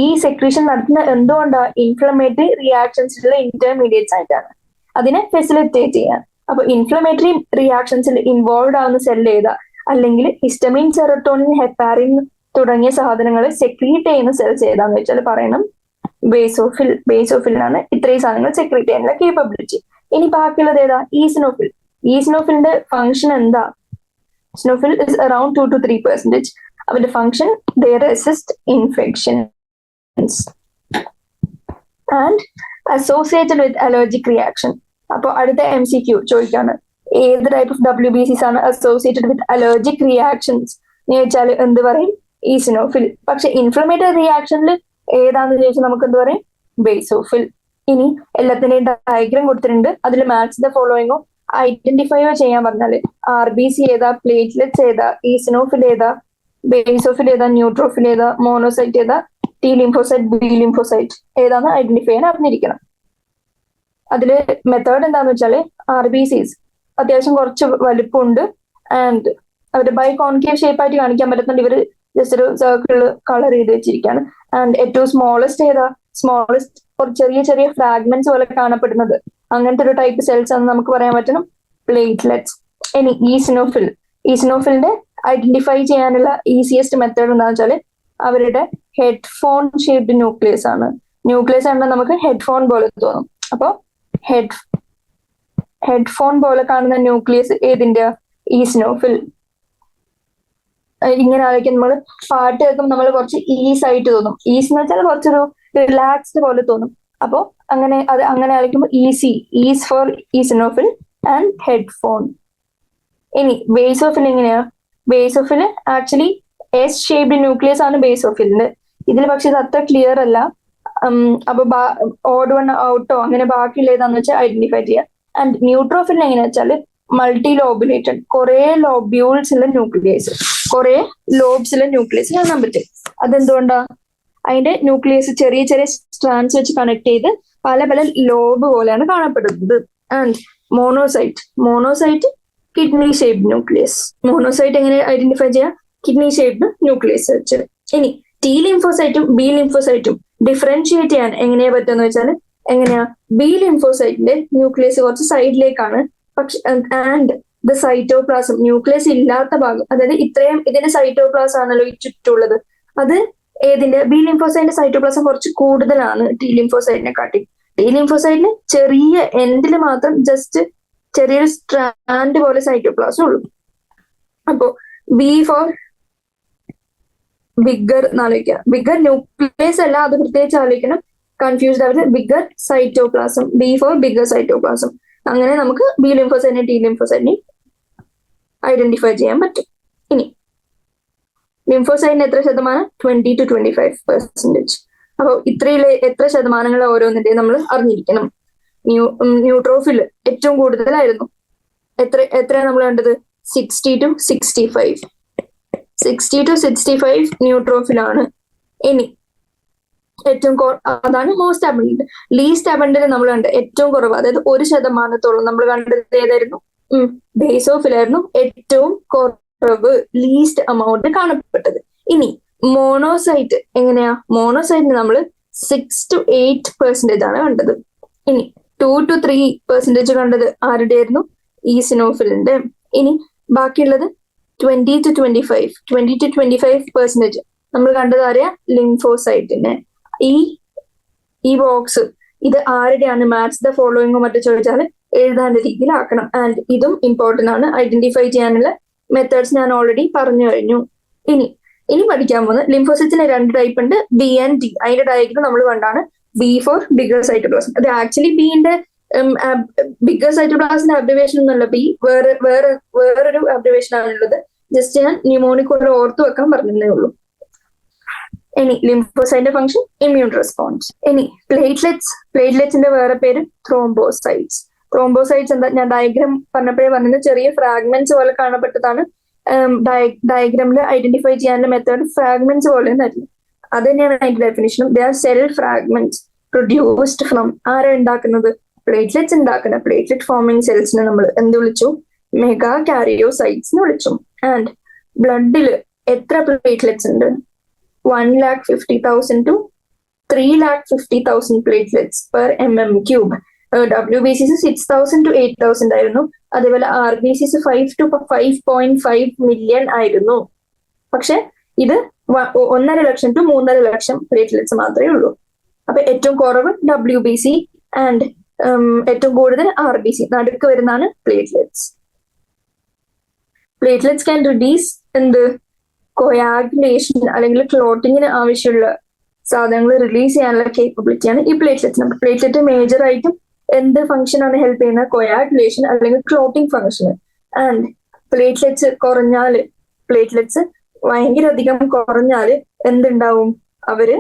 ഈ സെക്രീഷൻ നടത്തുന്ന എന്തുകൊണ്ടാ? ഇൻഫ്ലമേറ്ററി റിയാക്ഷൻസിലുള്ള ഇന്റർമീഡിയറ്റ്സ് ആയിട്ടാണ്. അതിനെ ഫെസിലിറ്റേറ്റ് ചെയ്യാൻ. അപ്പൊ ഇൻഫ്ലമേറ്ററി റിയാക്ഷൻസിൽ ഇൻവോൾവ് ആവുന്ന സെൽ ഏതാ? അല്ലെങ്കിൽ ഹിസ്റ്റമിൻ, സെറോട്ടോണിൻ, ഹെപ്പാരിൻ തുടങ്ങിയ സാധനങ്ങൾ സെക്രീറ്റ് ചെയ്യുന്ന സെൽസ് ഏതാന്ന് വെച്ചാൽ പറയണം ബേസോഫിലാണ് ഇത്രയും സാധനങ്ങൾ സെക്രീറ്റ് ചെയ്യാനുള്ള കേപ്പബിലിറ്റി. ഇനി ബാക്കിയുള്ളത് ഏതാ? ഈസിനോഫിലിന്റെ ഫംഗ്ഷൻ എന്താ? Eosinophil is around 2 to 3%. അവന്റെ function they resist infections and associated with allergic reaction. അപ്പൊ അടുത്ത MCQ ചോദിക്കാണ്, ഏത് ടൈപ്പ് ഓഫ് WBCs ആണ് അസോസിയേറ്റഡ് വിത്ത് അലർജിക് റിയാക്ഷൻസ് എന്ന് ചോദിച്ചാൽ എന്ത് പറയും? ഈസിനോഫിൽ. പക്ഷെ ഇൻഫ്ലമേറ്ററി റിയാക്ഷനിൽ ഏതാന്ന് ചോദിച്ചാൽ നമുക്ക് എന്ത് പറയും? ബേസോഫിൽ. ഇനി എല്ലാത്തിന്റെയും ഡയഗ്രാം കൊടുത്തിട്ടുണ്ട്. അതിൽ മാച്ച് ദ ഫോളോയിങ്ങോ ഐഡന്റിഫൈയോ ചെയ്യാൻ പറഞ്ഞാല് RBC ഏതാ, പ്ലേറ്റ്ലെറ്റ്സ് ഏതാ, ഈസിനോഫിൽ ഏതാ, ബേസോഫിൽ ഏതാ, ന്യൂട്രോഫിൽ ഏതാ, മോണോസൈറ്റ് ഏതാ, T ലിംഫോസൈറ്റ്, B ലിംഫോസൈറ്റ് ഏതാന്ന് ഐഡന്റിഫൈ ചെയ്യാൻ അറിഞ്ഞിരിക്കണം. അതില് മെത്തേഡ് എന്താന്ന് വെച്ചാല് RBCs അത്യാവശ്യം കുറച്ച് വലുപ്പമുണ്ട് ആൻഡ് അവരുടെ ബൈ കോൺകേവ് ഷേപ്പ് ആയിട്ട് കാണിക്കാൻ പറ്റുന്നുണ്ട്. ഇവര് ജസ്റ്റ് ഒരു സർക്കിൾ കളർ ചെയ്ത് വെച്ചിരിക്കുകയാണ്. ആൻഡ് ഏറ്റവും സ്മോളസ്റ്റ് ഏതാ? സ്മോളസ്റ്റ് ചെറിയ ചെറിയ ഫ്രാഗ്മെന്റ്സ് പോലെ കാണപ്പെടുന്നത് അങ്ങനത്തെ ഒരു ടൈപ്പ് സെൽസ് ആണ് നമുക്ക് പറയാൻ പറ്റണം പ്ലേറ്റ്ലെറ്റ്സ്. ഇനി ഈസിനോഫിലിന്റെ ഐഡന്റിഫൈ ചെയ്യാനുള്ള ഈസിയസ്റ്റ് മെത്തേഡ് എന്താണെന്ന് വെച്ചാല് അവരുടെ ഹെഡ്ഫോൺ ഷേപ്ഡ് ന്യൂക്ലിയസ് ആണ്. ന്യൂക്ലിയസ് ആണെങ്കിൽ നമുക്ക് ഹെഡ്ഫോൺ പോലെ തോന്നും. അപ്പോ ഹെഡ്ഫോൺ പോലെ കാണുന്ന ന്യൂക്ലിയസ് ഏതിന്റെ? ഈസിനോഫിൽ. ഇങ്ങനെ ആയിരിക്കും നമ്മൾ പാട്ട് കേൾക്കുമ്പോൾ നമ്മൾ കുറച്ച് ഈസ് ആയിട്ട് തോന്നും. ഈസ് എന്ന് വെച്ചാൽ കുറച്ചൊരു റിലാക്സ്ഡ് പോലെ തോന്നും. അപ്പോ അങ്ങനെ ആയിരിക്കുമ്പോൾ E's for eosinophil and headphone. ഇനി ബേസോഫിൽ എങ്ങനെയാ? Basophil actually S shaped nucleus ആണ് ബേസോഫിലിന്റെ. ഇതിൽ പക്ഷെ ഇത് അത്ര ക്ലിയർ അല്ല. അപ്പൊ ഓഡ് വൺ ഔട്ടോ അങ്ങനെ ബാക്കിയുള്ള ഏതാന്ന് വെച്ചാൽ ഐഡന്റിഫൈ ചെയ്യാം. ആൻഡ് ന്യൂട്രോഫിൽ എങ്ങനെയാ വെച്ചാല് മൾട്ടി ലോബുലേറ്റഡ്, കുറെ ലോബ്യൂൾസ് ഉള്ള ന്യൂക്ലിയസ്, കുറെ ലോബ്സ് ഉള്ള ന്യൂക്ലിയസ് കാണാൻ പറ്റും. അതെന്തുകൊണ്ടാ? അതിന്റെ ന്യൂക്ലിയസ് ചെറിയ ചെറിയ സ്ട്രാൻഡ്സ് വെച്ച് കണക്ട് ചെയ്ത് പല പല ലോബ് പോലെയാണ് കാണപ്പെടുന്നത്. And monocyte kidney shaped nucleus. Monocyte എങ്ങനെ ഐഡന്റിഫൈ ചെയ്യാം? കിഡ്നി ഷേപ്ഡ് ന്യൂക്ലിയസ് വെച്ച്. ഇനി ടി ലിംഫോസൈറ്റും ബി ലിംഫോസൈറ്റും ഡിഫറൻഷിയേറ്റ് ചെയ്യാൻ എങ്ങനെയാ പറ്റുമെന്ന് വെച്ചാൽ എങ്ങനെയാ? ബി ലിംഫോസൈറ്റിന്റെ ന്യൂക്ലിയസ് കുറച്ച് സൈഡിലേക്കാണ്. പക്ഷെ ആൻഡ് ദ സൈറ്റോപ്ലാസം, ന്യൂക്ലിയസ് ഇല്ലാത്ത ഭാഗം, അതായത് ഇത്രയും ഇതിന്റെ സൈറ്റോപ്ലാസം ആണല്ലോ ഈ ചുറ്റുള്ളത്, അത് ഏതിന്റെ? ബി ലിംഫോസൈറ്റിന്റെ സൈറ്റോപ്ലാസം കുറച്ച് കൂടുതലാണ് ടി ലിംഫോസൈറ്റിനെ കാട്ടി. ടി ലിംഫോസൈറ്റിന് ചെറിയ എൻഡിൽ മാത്രം ജസ്റ്റ് ചെറിയൊരു സ്ട്രാൻഡ് പോലെ സൈറ്റോപ്ലാസം ഉള്ളൂ. അപ്പോ ബി ഫോർ ബിഗർ എന്നാലോചിക്കുക. ബിഗർ ന്യൂക്ലിയസ് അല്ല, അത് പ്രത്യേകിച്ച് ആലോചിക്കണം, കൺഫ്യൂസ്ഡ് ആവരുത്. Bigger cytoplasm, B for bigger cytoplasm. അങ്ങനെ നമുക്ക് ബി ലിംഫോസൈറ്റിനെ ടി ലിംഫോസൈറ്റിനെ ഐഡന്റിഫൈ ചെയ്യാൻ പറ്റും. ഇനി ലിംഫോസൈറ്റിന് എത്ര ശതമാനം? 20 to 25%. അപ്പൊ ഇത്രയിലെ എത്ര ശതമാനങ്ങൾ ഓരോന്നിന്റെ നമ്മൾ അറിഞ്ഞിരിക്കണം. ന്യൂട്രോഫിൽ ഏറ്റവും കൂടുതലായിരുന്നു. എത്രയാണ് നമ്മൾ കണ്ടത്? 60 to 65. 60 to 65 ന്യൂട്രോഫിലാണ്. ഇനി ഏറ്റവും അതാണ് മോസ്റ്റ് അബണ്ടന്റ്. ലീസ്റ്റ് അബണ്ടന്റ് നമ്മൾ കണ്ടത് ഏറ്റവും കുറവ്, അതായത് 1% നമ്മൾ കണ്ടത് ഏതായിരുന്നു? ബേസോഫിലായിരുന്നു ഏറ്റവും കുറവ്, ലീസ്റ്റ് എമൗണ്ട് കാണപ്പെട്ടത്. ഇനി മോണോസൈറ്റ് എങ്ങനെയാ? മോണോസൈറ്റിന് നമ്മൾ 6 to 8% ആണ് കണ്ടത്. ഇനി 2 to 3% കണ്ടത് ആരുടെ ആയിരുന്നു? ഈസിനോഫിലിന്റെ. ഇനി ബാക്കിയുള്ളത് 20 to 25% നമ്മൾ കണ്ടത് ആരെയാ? ലിംഫോസൈറ്റിനെ. ഈ ബോക്സ് ഇത് ആരുടെയാണ്? മാച്ച് ദ ഫോളോയിങ്ങോ മറ്റോ ചോദിച്ചാൽ എഴുതാണ്ട രീതിയിലാക്കണം. ആൻഡ് ഇതും ഇമ്പോർട്ടന്റ് ആണ്. ഐഡന്റിഫൈ ചെയ്യാനുള്ള മെത്തേഡ്സ് ഞാൻ ഓൾറെഡി പറഞ്ഞു കഴിഞ്ഞു. ഇനി പഠിക്കാൻ പോകുന്നത് ലിംഫോസൈറ്റ്സിന് 2 ടൈപ്പ് ഉണ്ട്, ബി ആൻഡ് ഡി. അതിന്റെ ഡയഗ്രം നമ്മൾ കണ്ടാണ്. B for bigger cytoplasm. അത് ആക്ച്വലി ബിന്റെ ബിഗർ സൈറ്റോപ്ലാസിന്റെ അബ്രിവേഷൻ ഒന്നുമല്ല, ബി വേറൊരു അബ്രിവേഷൻ ആണുള്ളത്. ജസ്റ്റ് ഞാൻ ന്യൂമോണിക് പോലെ ഓർത്തു വെക്കാൻ പറഞ്ഞതേ ഉള്ളൂ. ഇനി ലിംഫോസൈറ്റിന്റെ ഫംഗ്ഷൻ ഇമ്മ്യൂൺ റെസ്പോൺസ്. ഇനി പ്ലേറ്റ്ലെറ്റ്സിന്റെ വേറെ പേര് ത്രോംബോസൈറ്റ്സ്. എന്താ? ഞാൻ ഡയഗ്രാം പറഞ്ഞപ്പോഴേ പറഞ്ഞത് ചെറിയ ഫ്രാഗ്മെന്റ്സ് പോലെ കാണപ്പെട്ടതാണ്. ഡയഗ്രാമിൽ ഐഡന്റിഫൈ ചെയ്യാനുള്ള മെത്തേഡ് ഫ്രാഗ്മെന്റ്സ് പോലെ ആയിരുന്നു. അത് തന്നെയാണ് അതിന്റെ ഡെഫിനിഷനും. They are cell fragments produced from. ആരാ ഉണ്ടാക്കുന്നത്? പ്ലേറ്റ്ലെറ്റ്സ് ഉണ്ടാക്കുന്ന പ്ലേറ്റ്ലെറ്റ് ഫോമിംഗ് സെൽസിനെ നമ്മൾ എന്ത് വിളിച്ചു? മെഗാ കാരിയോസൈറ്റ്സ് എന്ന് വിളിച്ചു. ആൻഡ് ബ്ലഡിൽ എത്ര പ്ലേറ്റ്ലെറ്റ്സ് ഉണ്ട്? 1,50,000 to 3,50,000 platelets per mm³. WBCs 6,000 to 8,000 ആയിരുന്നു. അതേപോലെ RBCs 5 to 5.5 million ആയിരുന്നു. പക്ഷെ ഇത് 1.5 ലക്ഷം to 3.5 ലക്ഷം പ്ലേറ്റ്ലെറ്റ്സ് മാത്രമേ ഉള്ളൂ. അപ്പൊ ഏറ്റവും കുറവ് WBC ആൻഡ് ഏറ്റവും കൂടുതൽ RBC. നടുക്ക് വരുന്നതാണ് പ്ലേറ്റ്ലെറ്റ്സ്. പ്ലേറ്റ്ലെറ്റ്സ് ക്യാൻ റിലീസ് എന്ത്? കൊയാഗുലേഷൻ അല്ലെങ്കിൽ ക്ലോട്ടിങ്ങിന് ആവശ്യമുള്ള സാധനങ്ങൾ റിലീസ് ചെയ്യാനുള്ള കേപ്പബിലിറ്റിയാണ് ഈ പ്ലേറ്റ്ലെറ്റ്സിന്. പ്ലേറ്റ്ലെറ്റ് മേജർ ആയിട്ടും എന്ത് ഫംഗ്ഷൻ ആണ് ഹെൽപ്പ് ചെയ്യുന്നത്? കൊയാഗുലേഷൻ അല്ലെങ്കിൽ ക്ലോട്ടിങ് ഫംഗ്ഷൻ. ആൻഡ് പ്ലേറ്റ്ലെറ്റ്സ് ഭയങ്കര അധികം കുറഞ്ഞാല് എന്തുണ്ടാവും? അവര്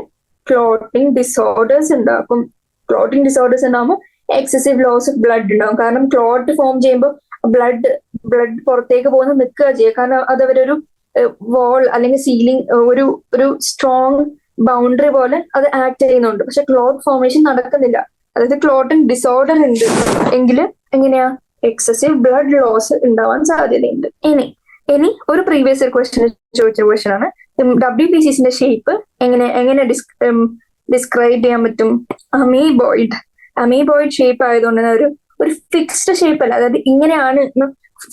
ക്ലോട്ടിങ് ഡിസോർഡേഴ്സ് ഉണ്ടാക്കും. ക്ലോട്ടിങ് ഡിസോർഡേഴ്സ് ഉണ്ടാകുമ്പോൾ എക്സസീവ് ലോസ് ഓഫ് ബ്ലഡ് ഉണ്ടാവും. കാരണം ക്ലോട്ട് ഫോം ചെയ്യുമ്പോൾ ബ്ലഡ് പുറത്തേക്ക് പോകുന്ന നിൽക്കുക ചെയ്യുക. കാരണം അത് അവരൊരു വാൾ അല്ലെങ്കിൽ സീലിംഗ് ഒരു സ്ട്രോങ് ബൗണ്ടറി പോലെ അത് ആക്ട് ചെയ്യുന്നുണ്ട്. പക്ഷെ ക്ലോട്ട് ഫോർമേഷൻ നടക്കുന്നില്ല. അതായത് ക്ലോട്ടിങ് ഡിസോർഡർ ഉണ്ട് എങ്കിൽ എങ്ങനെയാ? എക്സസീവ് ബ്ലഡ് ലോസ് ഉണ്ടാവാൻ സാധ്യതയുണ്ട്. ഇനി ഒരു പ്രീവിയസ് ക്വസ്റ്റ്യൻ ചോദിച്ച ക്വസ്റ്റ്യൻ ആണ്, WBCസിന്റെ ഷേപ്പ് എങ്ങനെ ഡിസ്ക്രൈബ് ചെയ്യാൻ പറ്റും? അമീബോയിഡ് ഷേപ്പ് ആയതുകൊണ്ട് തന്നെ ഒരു ഫിക്സ്ഡ് ഷേപ്പ് അല്ല, അതായത് ഇങ്ങനെയാണ്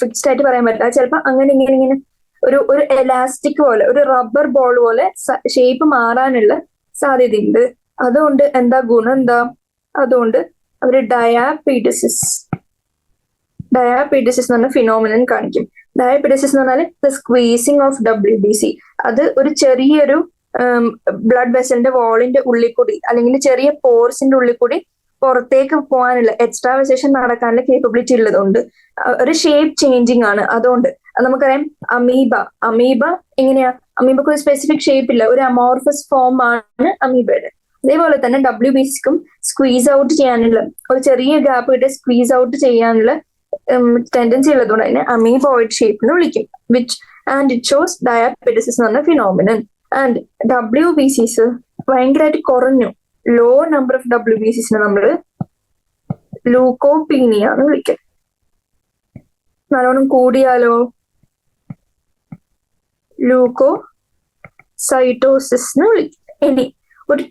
ഫിക്സ്ഡ് ആയിട്ട് പറയാൻ പറ്റില്ല. ചിലപ്പോൾ അങ്ങനെ ഇങ്ങനെ ഒരു എലാസ്റ്റിക് പോലെ, ഒരു റബ്ബർ ബോൾ പോലെ ഷേപ്പ് മാറാനുള്ള സാധ്യതയുണ്ട്. അതുകൊണ്ട് എന്താ ഗുണം എന്താ? അതുകൊണ്ട് അവര് ഡയാപീഡിസിസ് എന്ന് പറഞ്ഞ ഫിനോമിനൻ കാണിക്കും. ഡയാപീഡിസിസ് എന്ന് പറഞ്ഞാൽ ദ സ്ക്വീസിങ് ഓഫ് WBC. അത് ഒരു ചെറിയൊരു ബ്ലഡ് വെസലിന്റെ വാളിന്റെ ഉള്ളിൽ കൂടി അല്ലെങ്കിൽ ചെറിയ പോർസിന്റെ ഉള്ളിൽ കൂടി പുറത്തേക്ക് പോകാനുള്ള എക്സ്ട്രാവസേഷൻ നടക്കാനുള്ള കേപ്പബിലിറ്റി ഉള്ളതുകൊണ്ട് ഒരു ഷേപ്പ് ചേഞ്ചിങ് ആണ്. അതുകൊണ്ട് നമുക്കറിയാം അമീബ എങ്ങനെയാ? അമീബക്ക് ഒരു സ്പെസിഫിക് ഷേപ്പ് ഇല്ല, ഒരു അമോർഫസ് ഫോം ആണ് അമീബയുടെ. അതേപോലെ തന്നെ WBCക്കും സ്ക്വീസ് ഔട്ട് ചെയ്യാനുള്ള, ഒരു ചെറിയ ഗ്യാപ്പ് കിട്ടിയ സ്ക്വീസ് ഔട്ട് ചെയ്യാനുള്ള ടെൻഡൻസി ഉള്ളതുകൊണ്ട് അതിനെ അമീബോയിഡ് ഷേപ്പ് എന്ന് വിളിക്കും. ആൻഡ് ഇറ്റ് ഷോസ് ഡയാപെഡിസിസ് എന്ന് പറഞ്ഞ ഫിനോമിനൻ. ആൻഡ് WBCs ഭയങ്കരമായിട്ട് കുറഞ്ഞു. ലോ നമ്പർ ഓഫ് WBCസിനെ നമ്മൾ ലൂക്കോപീനിയ എന്ന് വിളിക്കും. നല്ലോണം കൂടിയാലോ ലൂക്കോസൈറ്റോസിസ് എന്ന് വിളിക്കും. ഇനി ഒരു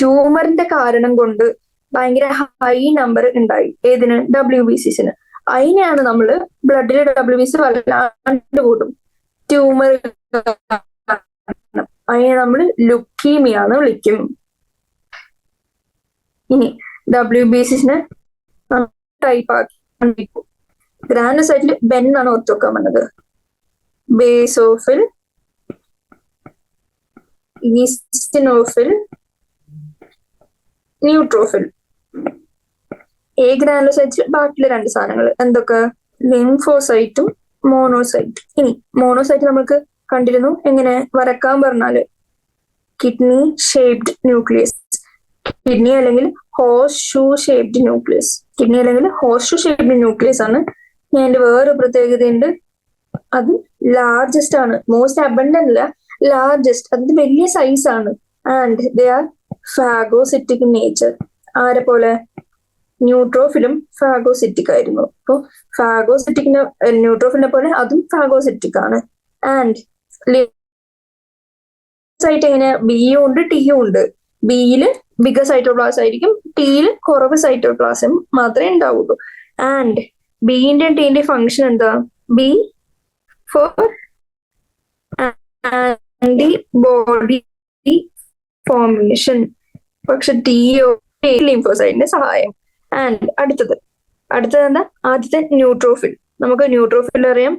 ട്യൂമറിന്റെ കാരണം കൊണ്ട് ഭയങ്കര ഹൈ നമ്പർ ഉണ്ടായി. ഏതിന്? WBCസിന്. അതിനെയാണ് നമ്മള് ബ്ലഡിലെ WBC വല്ലാണ്ട് കൂടും. ട്യൂമർ അതിനെ നമ്മൾ ലുക്കീമിയ എന്ന് വിളിക്കും. ഇനി WBCസിനെ ടൈപ്പ് ആക്കി ഗ്രാനുലോസൈറ്റിൽ ബെൻ ആണ് ഓർത്ത് വെക്കാൻ പറഞ്ഞത്. Basophil, ഈസ്റ്റിനോഫിൽ, neutrophil. ഗ്രാനുലോസൈറ്റിൽ ബാക്കിയുള്ള 2 സാധനങ്ങൾ എന്തൊക്കെ? ലിംഫോസൈറ്റും മോണോസൈറ്റും. ഇനി മോണോസൈറ്റ് നമുക്ക് കണ്ടിരുന്നു, എങ്ങനെ വരക്കാൻ പറഞ്ഞാല് കിഡ്നി ഷേപ്ഡ് ന്യൂക്ലിയസ്, കിഡ്നി അല്ലെങ്കിൽ horseshoe shaped nucleus. Kidney അല്ലെങ്കിൽ ഹോഴ്സ് ഷൂ ഷേപ്ഡ് ന്യൂക്ലിയസ് ആണ്. ഞാൻ എന്റെ വേറൊരു പ്രത്യേകതയുണ്ട്, അത് ലാർജസ്റ്റ് ആണ്. മോസ്റ്റ് അബണ്ടന്റ് അല്ല, ലാർജസ്റ്റ്. അതിന്റെ വലിയ സൈസ് ആണ്. And they are phagocytic in nature. ആരെ പോലെ? ന്യൂട്രോഫിലും ഫാഗോസിറ്റിക് ആയിരുന്നു. അപ്പൊ ഫാഗോസിറ്റിക്കിന്റെ ന്യൂട്രോഫിലിനെ പോലെ അതും ഫാഗോസിറ്റിക് ആണ്. ആൻഡ് സൈറ്റ് എങ്ങനെയാ? ബിയും ഉണ്ട് ടിയും ഉണ്ട്. ബിയില് ബിഗർ സൈറ്റോപ്ലാസം ആയിരിക്കും, ടിയില് കുറവ് സൈറ്റോപ്ലാസം മാത്രമേ ഉണ്ടാവുള്ളൂ. ആൻഡ് ബിന്റെ ടിന്റെ ഫങ്ഷൻ എന്താ? B for antibody formation. പക്ഷെ ടിയോ ലിംഫോസൈറ്റിന്റെ സഹായം. ആൻഡ് അടുത്തത് എന്താ? ആദ്യത്തെ ന്യൂട്രോഫിൽ. നമുക്ക് ന്യൂട്രോഫിൽ അറിയാം,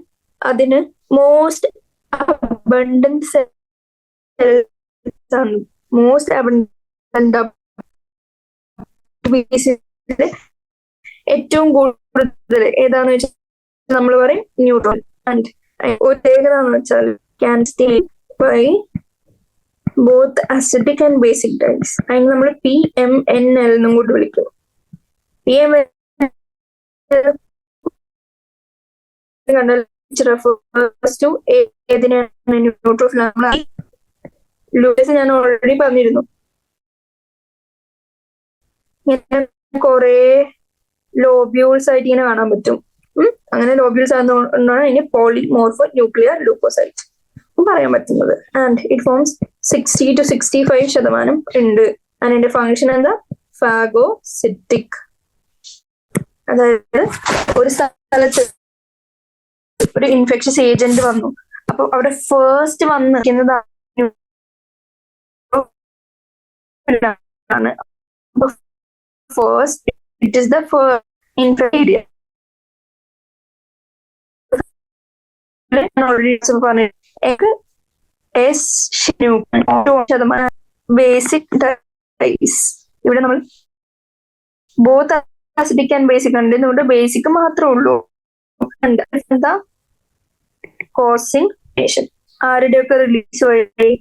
അതിന് മോസ്റ്റ് അബണ്ടന്റ് സെൽസ് ആണ്. മോസ്റ്റ് അബണ്ടന്റ് ഏറ്റവും കൂടുതൽ ഏതാന്ന് വെച്ചാൽ നമ്മൾ പറയും ന്യൂട്രോഫിൽ. ആൻഡ് ഒരു പ്രത്യേകത എന്ന് വെച്ചാൽ can stain by both acidic and basic dyes. അതിന് നമ്മൾ PMNL എന്നും കൂടി വിളിക്കും. PMNL refers to ഏതിനാണ്? ന്യൂട്രോഫിൽ. ലൂക്കസ് ഞാൻ ഓൾറെഡി പറഞ്ഞിരുന്നു. കുറെ ലോബ്യൂൾസ് ആയിട്ട് ഇങ്ങനെ കാണാൻ പറ്റും. അങ്ങനെ ലോബ്യൂൾസ് ആണെന്നാണ് ഇതിന് പോളിമോർഫോ ന്യൂക്ലിയർ ലൂക്കോസൈറ്റ് പറയാൻ പറ്റുന്നത്. ആൻഡ് ഇറ്റ് ഫോംസ് 60 to 65% ഉണ്ട്. ആൻഡ് ഇതിന്റെ ഫങ്ഷൻ എന്താ? ഫാഗോസിറ്റിക്. അതായത് ഒരു സ്ഥലത്ത് ഒരു ഇൻഫെക്ഷ്യസ് ഏജന്റ് വന്നു, അപ്പൊ അവിടെ ഫസ്റ്റ് വന്നിരിക്കുന്നത് first it is the infected. Basic dyes. ഇവിടെ നമ്മൾ ബോത്ത് അസിഡിക് ആൻഡ് ബേസിക് ഉണ്ട്. ഇവിടെ ബേസിക് മാത്രമേ ഉള്ളൂ. എന്താ? കോസിംഗ് ഏഷ്യൻ. ആരുടെയൊക്കെ റിലീസ് വഴി?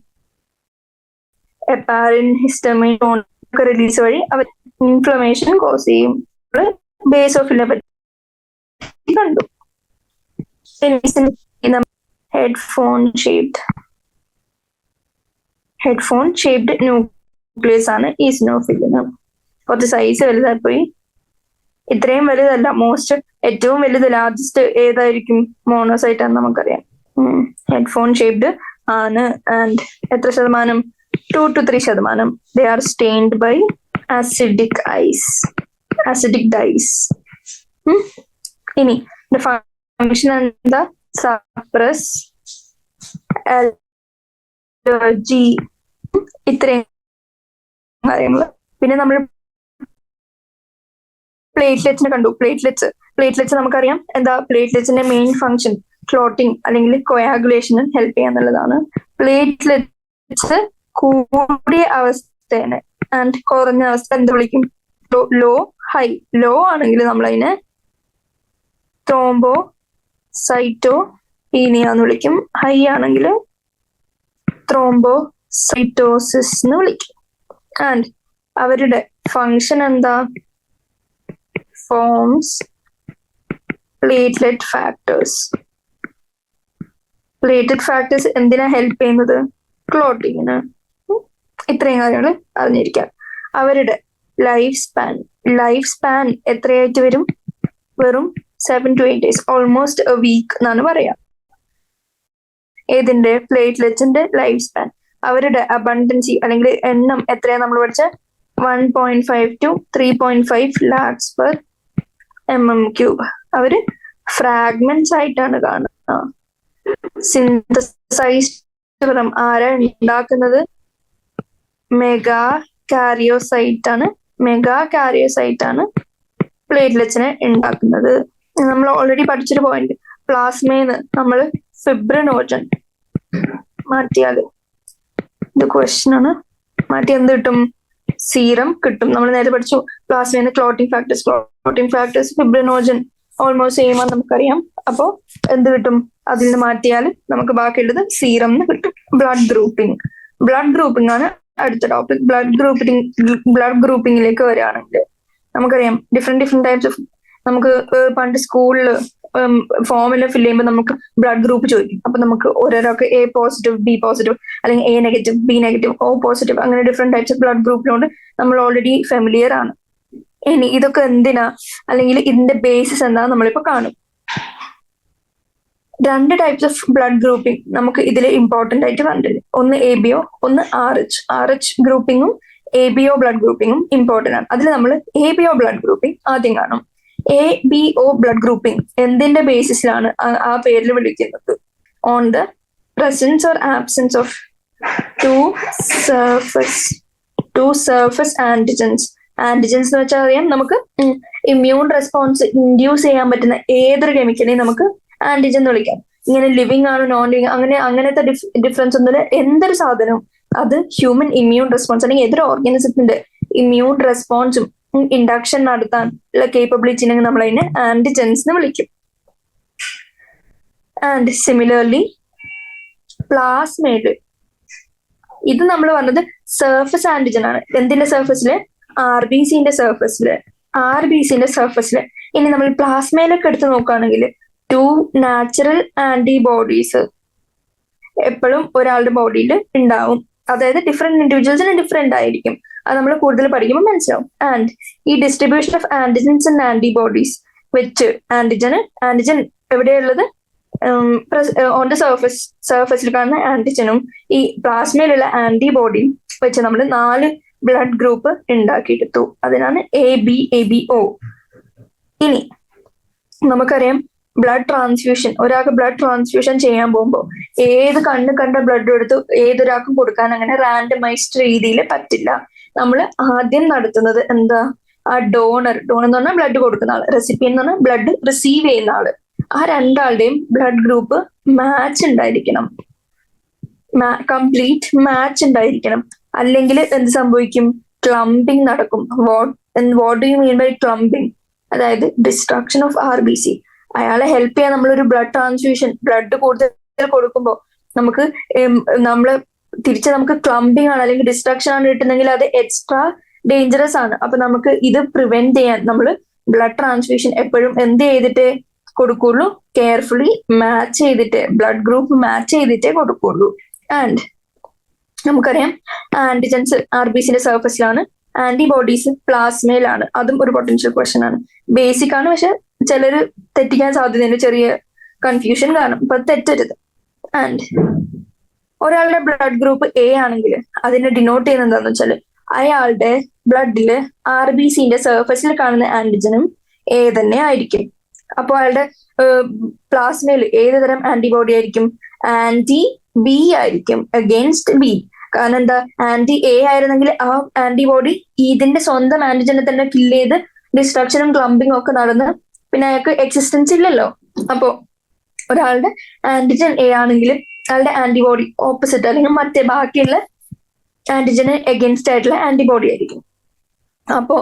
ഹെപ്പാരിൻ, ഹിസ്റ്റമിൻ ഒക്കെ റിലീസ് വഴി അവർ ഇൻഫ്ലമേഷൻ കോസ് ചെയ്യും. ബേസോഫിലിനെ പറ്റി കണ്ടു. ഹെഡ്ഫോൺ ഷേപ്ഡ് ന്യൂക്ലിയസ് ആണ് ഈസിനോഫിലിന്. കുറച്ച് സൈസ് വലുതായി പോയി. ഇത്രയും വലുതല്ല, ഏറ്റവും വലുത് ലാർജസ്റ്റ് ഏതായിരിക്കും? മോണോസൈറ്റ് ആണെന്ന് നമുക്കറിയാം. ഹെഡ്ഫോൺ ഷേപ്ഡ് ആണ്. ആൻഡ് എത്ര ശതമാനം? 2 to 3%. They are stained by acidic dyes. ഇനി ഫംഗ്ഷൻ എന്താ? സപ്രസ് അലർജി, ഇത്രയും കാര്യങ്ങൾ. പിന്നെ നമ്മൾ പ്ലേറ്റ്ലെറ്റ്സിനെ കണ്ടു. പ്ലേറ്റ്ലെറ്റ്സ് നമുക്കറിയാം എന്താ? പ്ലേറ്റ്ലെറ്റ്സിന്റെ മെയിൻ ഫംഗ്ഷൻ ക്ലോട്ടിങ് അല്ലെങ്കിൽ കൊയാഗുലേഷന് ഹെൽപ്പ് ചെയ്യാന്നുള്ളതാണ്. പ്ലേറ്റ്ലെറ്റ്സ് കൂടിയ അവസ്ഥേനെ ആൻഡ് കുറഞ്ഞ അവസ്ഥ എന്ത് വിളിക്കും? Law, high. ലോ ആണെങ്കിൽ നമ്മൾ അതിനെ ത്രോംബോസൈറ്റോപീനിയ എന്ന് വിളിക്കും. ഹൈ ആണെങ്കിൽ ത്രോംബോസൈറ്റോസിസ് എന്ന് വിളിക്കും. ആൻഡ് അവരുടെ ഫങ്ഷൻ എന്താ? Forms platelet factors. Platelet factors എന്തിനാ ഹെൽപ്പ് ചെയ്യുന്നത്? ക്ലോട്ടിങ്ങിന്. ഇത്രയും കാര്യങ്ങൾ അറിഞ്ഞിരിക്കാം. അവരുടെ ലൈഫ് സ്പാൻ എത്രയായിട്ട് വരും? വെറും 7 to 8 days, almost a week എന്നാണ് പറയാ. ഏതിന്റെ? പ്ലേറ്റ്ലെറ്റ്സിന്റെ ലൈഫ് സ്പാൻ. അവരുടെ അബണ്ടൻസി അല്ലെങ്കിൽ എണ്ണം എത്രയാ നമ്മൾ പഠിച്ച? 1.5 to 3.5 lakhs per mm³. അവര് ഫ്രാഗ്മെന്റ്സ് ആയിട്ടാണ് കാണുക. സിന്തസൈസ്ഡ് ആരാ ഉണ്ടാക്കുന്നത്? മെഗാ കാരിയോസൈറ്റ് ആണ് പ്ലേറ്റ്ലെറ്റ്സിനെ ഉണ്ടാക്കുന്നത്. നമ്മൾ ഓൾറെഡി പഠിച്ചൊരു പോയിന്റ്. പ്ലാസ്മേന്ന് നമ്മൾ ഫിബ്രിനോജൻ മാറ്റിയാല്, ഇത് ക്വസ്റ്റ്യൻ ആണ്, മാറ്റി എന്ത് കിട്ടും? സീറം കിട്ടും. നമ്മൾ നേരത്തെ പഠിച്ചു പ്ലാസ്മേന്ന് clotting factors fibrinogen almost same ആണ് നമുക്കറിയാം. അപ്പോ എന്ത് കിട്ടും? അതിൽ നിന്ന് മാറ്റിയാൽ നമുക്ക് ബാക്കിയുള്ളത് സീറം എന്ന് കിട്ടും. ബ്ലഡ് ഗ്രൂപ്പിംഗ് ആണ് അടുത്ത ടോപ്പിക്. ബ്ലഡ് ഗ്രൂപ്പിംഗിലേക്ക് വരികയാണെങ്കിൽ നമുക്കറിയാം ഡിഫറെന്റ് ടൈപ്സ് ഓഫ്. നമുക്ക് പണ്ട് സ്കൂളിൽ ഫോമിൽ ഫില്ല് ചെയ്യുമ്പോൾ നമുക്ക് ബ്ലഡ് ഗ്രൂപ്പ് ചോദിക്കും. അപ്പൊ നമുക്ക് ഓരോരൊക്കെ എ പോസിറ്റീവ്, ബി പോസിറ്റീവ്, അല്ലെങ്കിൽ A negative, B negative, O positive, അങ്ങനെ ഡിഫറെന്റ് ടൈപ്സ് ഓഫ് ബ്ലഡ് ഗ്രൂപ്പിനോട് നമ്മൾ ഓൾറെഡി ഫെമിലിയർ ആണ്. ഇനി ഇതൊക്കെ എന്തിനാ, അല്ലെങ്കിൽ ഇതിന്റെ ബേസിസ് എന്താ നമ്മളിപ്പോ കാണും. 2 ടൈപ്സ് ഓഫ് ബ്ലഡ് ഗ്രൂപ്പിംഗ് നമുക്ക് ഇതിൽ ഇമ്പോർട്ടന്റ് ആയിട്ട് കണ്ടില്ല. ഒന്ന് ABO, ഒന്ന് RH ഗ്രൂപ്പിംഗും ABO ബ്ലഡ് ഗ്രൂപ്പിംഗും ഇമ്പോർട്ടന്റ് ആണ്. അതിൽ നമ്മൾ ABO ബ്ലഡ് ഗ്രൂപ്പിംഗ് ആദ്യം കാണും. ABO ബ്ലഡ് ഗ്രൂപ്പിംഗ് എന്തിന്റെ ബേസിസിലാണ് ആ പേരിൽ വിളിക്കുന്നത്? On the presence or absence of two surface antigens എന്ന് വെച്ചാൽ അറിയാം നമുക്ക് ഇമ്മ്യൂൺ റെസ്പോൺസ് ഇൻഡ്യൂസ് ചെയ്യാൻ പറ്റുന്ന ഏതൊരു കെമിക്കലിനെയും നമുക്ക് ആന്റിജൻ എന്ന് വിളിക്കാം. ഇങ്ങനെ ലിവിങ് ആണ് നോൺ ലിവിങ് അങ്ങനത്തെ ഡിഫറൻസ് ഒന്നുമില്ല. എന്തൊരു സാധനവും അത് ഹ്യൂമൻ ഇമ്മ്യൂൺ റെസ്പോൺസ് അല്ലെങ്കിൽ ഏതൊരു ഓർഗാനിസത്തിന്റെ ഇമ്മ്യൂൺ റെസ്പോൺസും ഇൻഡക്ഷൻ നടത്താൻ ഉള്ള കേപ്പബിലിറ്റി ഉണ്ടെങ്കിൽ നമ്മൾ അതിനെ ആന്റിജൻസ് എന്ന് വിളിക്കും. ആൻഡ് സിമിലർലി പ്ലാസ്മയില് ഇത് നമ്മൾ പറഞ്ഞത് സർഫസ് ആന്റിജൻ ആണ്. എന്തിന്റെ സർഫസില്? RBCന്റെ സർഫസില്. ഇനി നമ്മൾ പ്ലാസ്മയിലൊക്കെ എടുത്ത് നോക്കുകയാണെങ്കിൽ 2 നാച്ചുറൽ ആന്റിബോഡീസ് എപ്പോഴും ഒരാളുടെ ബോഡിയിൽ ഉണ്ടാവും. അതായത് ഡിഫറെന്റ് ഇൻഡിവിജ്വൽസിന് ഡിഫറെന്റ് ആയിരിക്കും. അത് നമ്മൾ കൂടുതൽ പഠിക്കുമ്പോൾ മനസ്സിലാവും. ആൻഡ് ഈ distribution of antigens and antibodies വെച്ച് ആന്റിജൻ എവിടെയുള്ളത്? ഓൺ ദ സർഫസിൽ കാണുന്ന ആന്റിജനും ഈ പ്ലാസ്മയിലുള്ള ആന്റിബോഡിയും വെച്ച് നമ്മൾ 4 ബ്ലഡ് ഗ്രൂപ്പ് ഉണ്ടാക്കിയെടുത്തു. അതിനാണ് ABO. ഇനി നമുക്കറിയാം ബ്ലഡ് ട്രാൻസ്ഫ്യൂഷൻ. ഒരാൾക്ക് ബ്ലഡ് ട്രാൻസ്ഫ്യൂഷൻ ചെയ്യാൻ പോകുമ്പോൾ ഏത് കണ്ട ബ്ലഡ് എടുത്ത് ഏതൊരാൾക്കും കൊടുക്കാൻ അങ്ങനെ റാൻഡമൈസ്ഡ് രീതിയിൽ പറ്റില്ല. നമ്മൾ ആദ്യം നടത്തുന്നത് എന്താ? ആ ഡോണർ എന്ന് പറഞ്ഞാൽ ബ്ലഡ് കൊടുക്കുന്ന ആള്, റെസിപ്പിയൻ എന്ന് പറഞ്ഞാൽ ബ്ലഡ് റിസീവ് ചെയ്യുന്ന ആള്. ആ 2 ആളുടെയും ബ്ലഡ് ഗ്രൂപ്പ് മാച്ച് ഉണ്ടായിരിക്കണം, കംപ്ലീറ്റ് മാച്ച് ഉണ്ടായിരിക്കണം. അല്ലെങ്കിൽ എന്ത് സംഭവിക്കും? ക്ലംപിംഗ് നടക്കും. What do you mean by clumping? അതായത് ഡിസ്ട്രക്ഷൻ ഓഫ് RBC. അയാളെ ഹെൽപ്പ് ചെയ്യാൻ നമ്മളൊരു ബ്ലഡ് ട്രാൻസ്ഫ്യൂഷൻ, ബ്ലഡ് കൂടുതൽ കൊടുക്കുമ്പോൾ നമുക്ക് നമുക്ക് ക്ലംപിംഗ് ആണ് അല്ലെങ്കിൽ ഡിസ്ട്രക്ഷൻ ആണ് കിട്ടുന്നെങ്കിൽ അത് എക്സ്ട്രാ ഡേഞ്ചറസ് ആണ്. അപ്പൊ നമുക്ക് ഇത് പ്രിവെന്റ് ചെയ്യാൻ നമ്മൾ ബ്ലഡ് ട്രാൻസ്ഫ്യൂഷൻ എപ്പോഴും എന്ത് ചെയ്തിട്ടേ കൊടുക്കുള്ളൂ? കെയർഫുള്ളി മാച്ച് ചെയ്തിട്ട്, ബ്ലഡ് ഗ്രൂപ്പ് മാച്ച് ചെയ്തിട്ടേ കൊടുക്കുള്ളൂ. ആൻഡ് നമുക്കറിയാം ആന്റിജൻസ് RBCന്റെ സർഫസിലാണ്, ആന്റിബോഡീസ് പ്ലാസ്മയിലാണ്. അതും ഒരു പൊട്ടൻഷ്യൽ ക്വസ്റ്റ്യൻ ആണ്. ബേസിക് ആണ്, പക്ഷെ ചിലര് തെറ്റിക്കാൻ സാധ്യതയുണ്ട്, ചെറിയ കൺഫ്യൂഷൻ കാണും. അപ്പൊ തെറ്റരുത്. ആൻഡ് ഒരാളുടെ ബ്ലഡ് ഗ്രൂപ്പ് എ ആണെങ്കിൽ അതിനെ ഡിനോട്ട് ചെയ്യുന്നത് എന്താണെന്ന് വെച്ചാൽ അയാളുടെ ബ്ലഡില് RBCന്റെ സർഫസിൽ കാണുന്ന ആന്റിജനും എ തന്നെ ആയിരിക്കും. അപ്പോൾ അയാളുടെ പ്ലാസ്മയിൽ ഏത് തരം ആന്റിബോഡി ആയിരിക്കും? ആന്റി ബി ആയിരിക്കും, അഗെയിൻസ്റ്റ് ബി. കാരണം എന്താ, ആന്റി എ ആയിരുന്നെങ്കിൽ ആ ആന്റിബോഡി ഇതിന്റെ സ്വന്തം ആന്റിജനെ തന്നെ കില്ല് ചെയ്ത് ഡിസ്ട്രക്ഷനും ക്ലംബിങ്ങും ഒക്കെ നടന്ന് പിന്നെ അയാൾക്ക് എക്സിസ്റ്റൻസ് ഇല്ലല്ലോ. അപ്പോ ഒരാളുടെ ആന്റിജൻ എ ആണെങ്കിൽ അയാളുടെ ആന്റിബോഡി ഓപ്പോസിറ്റ് അല്ലെങ്കിൽ മറ്റേ ബാക്കിയുള്ള ആന്റിജന് എഗെയിൻസ്റ്റ് ആയിട്ടുള്ള ആന്റിബോഡി ആയിരിക്കും. അപ്പോ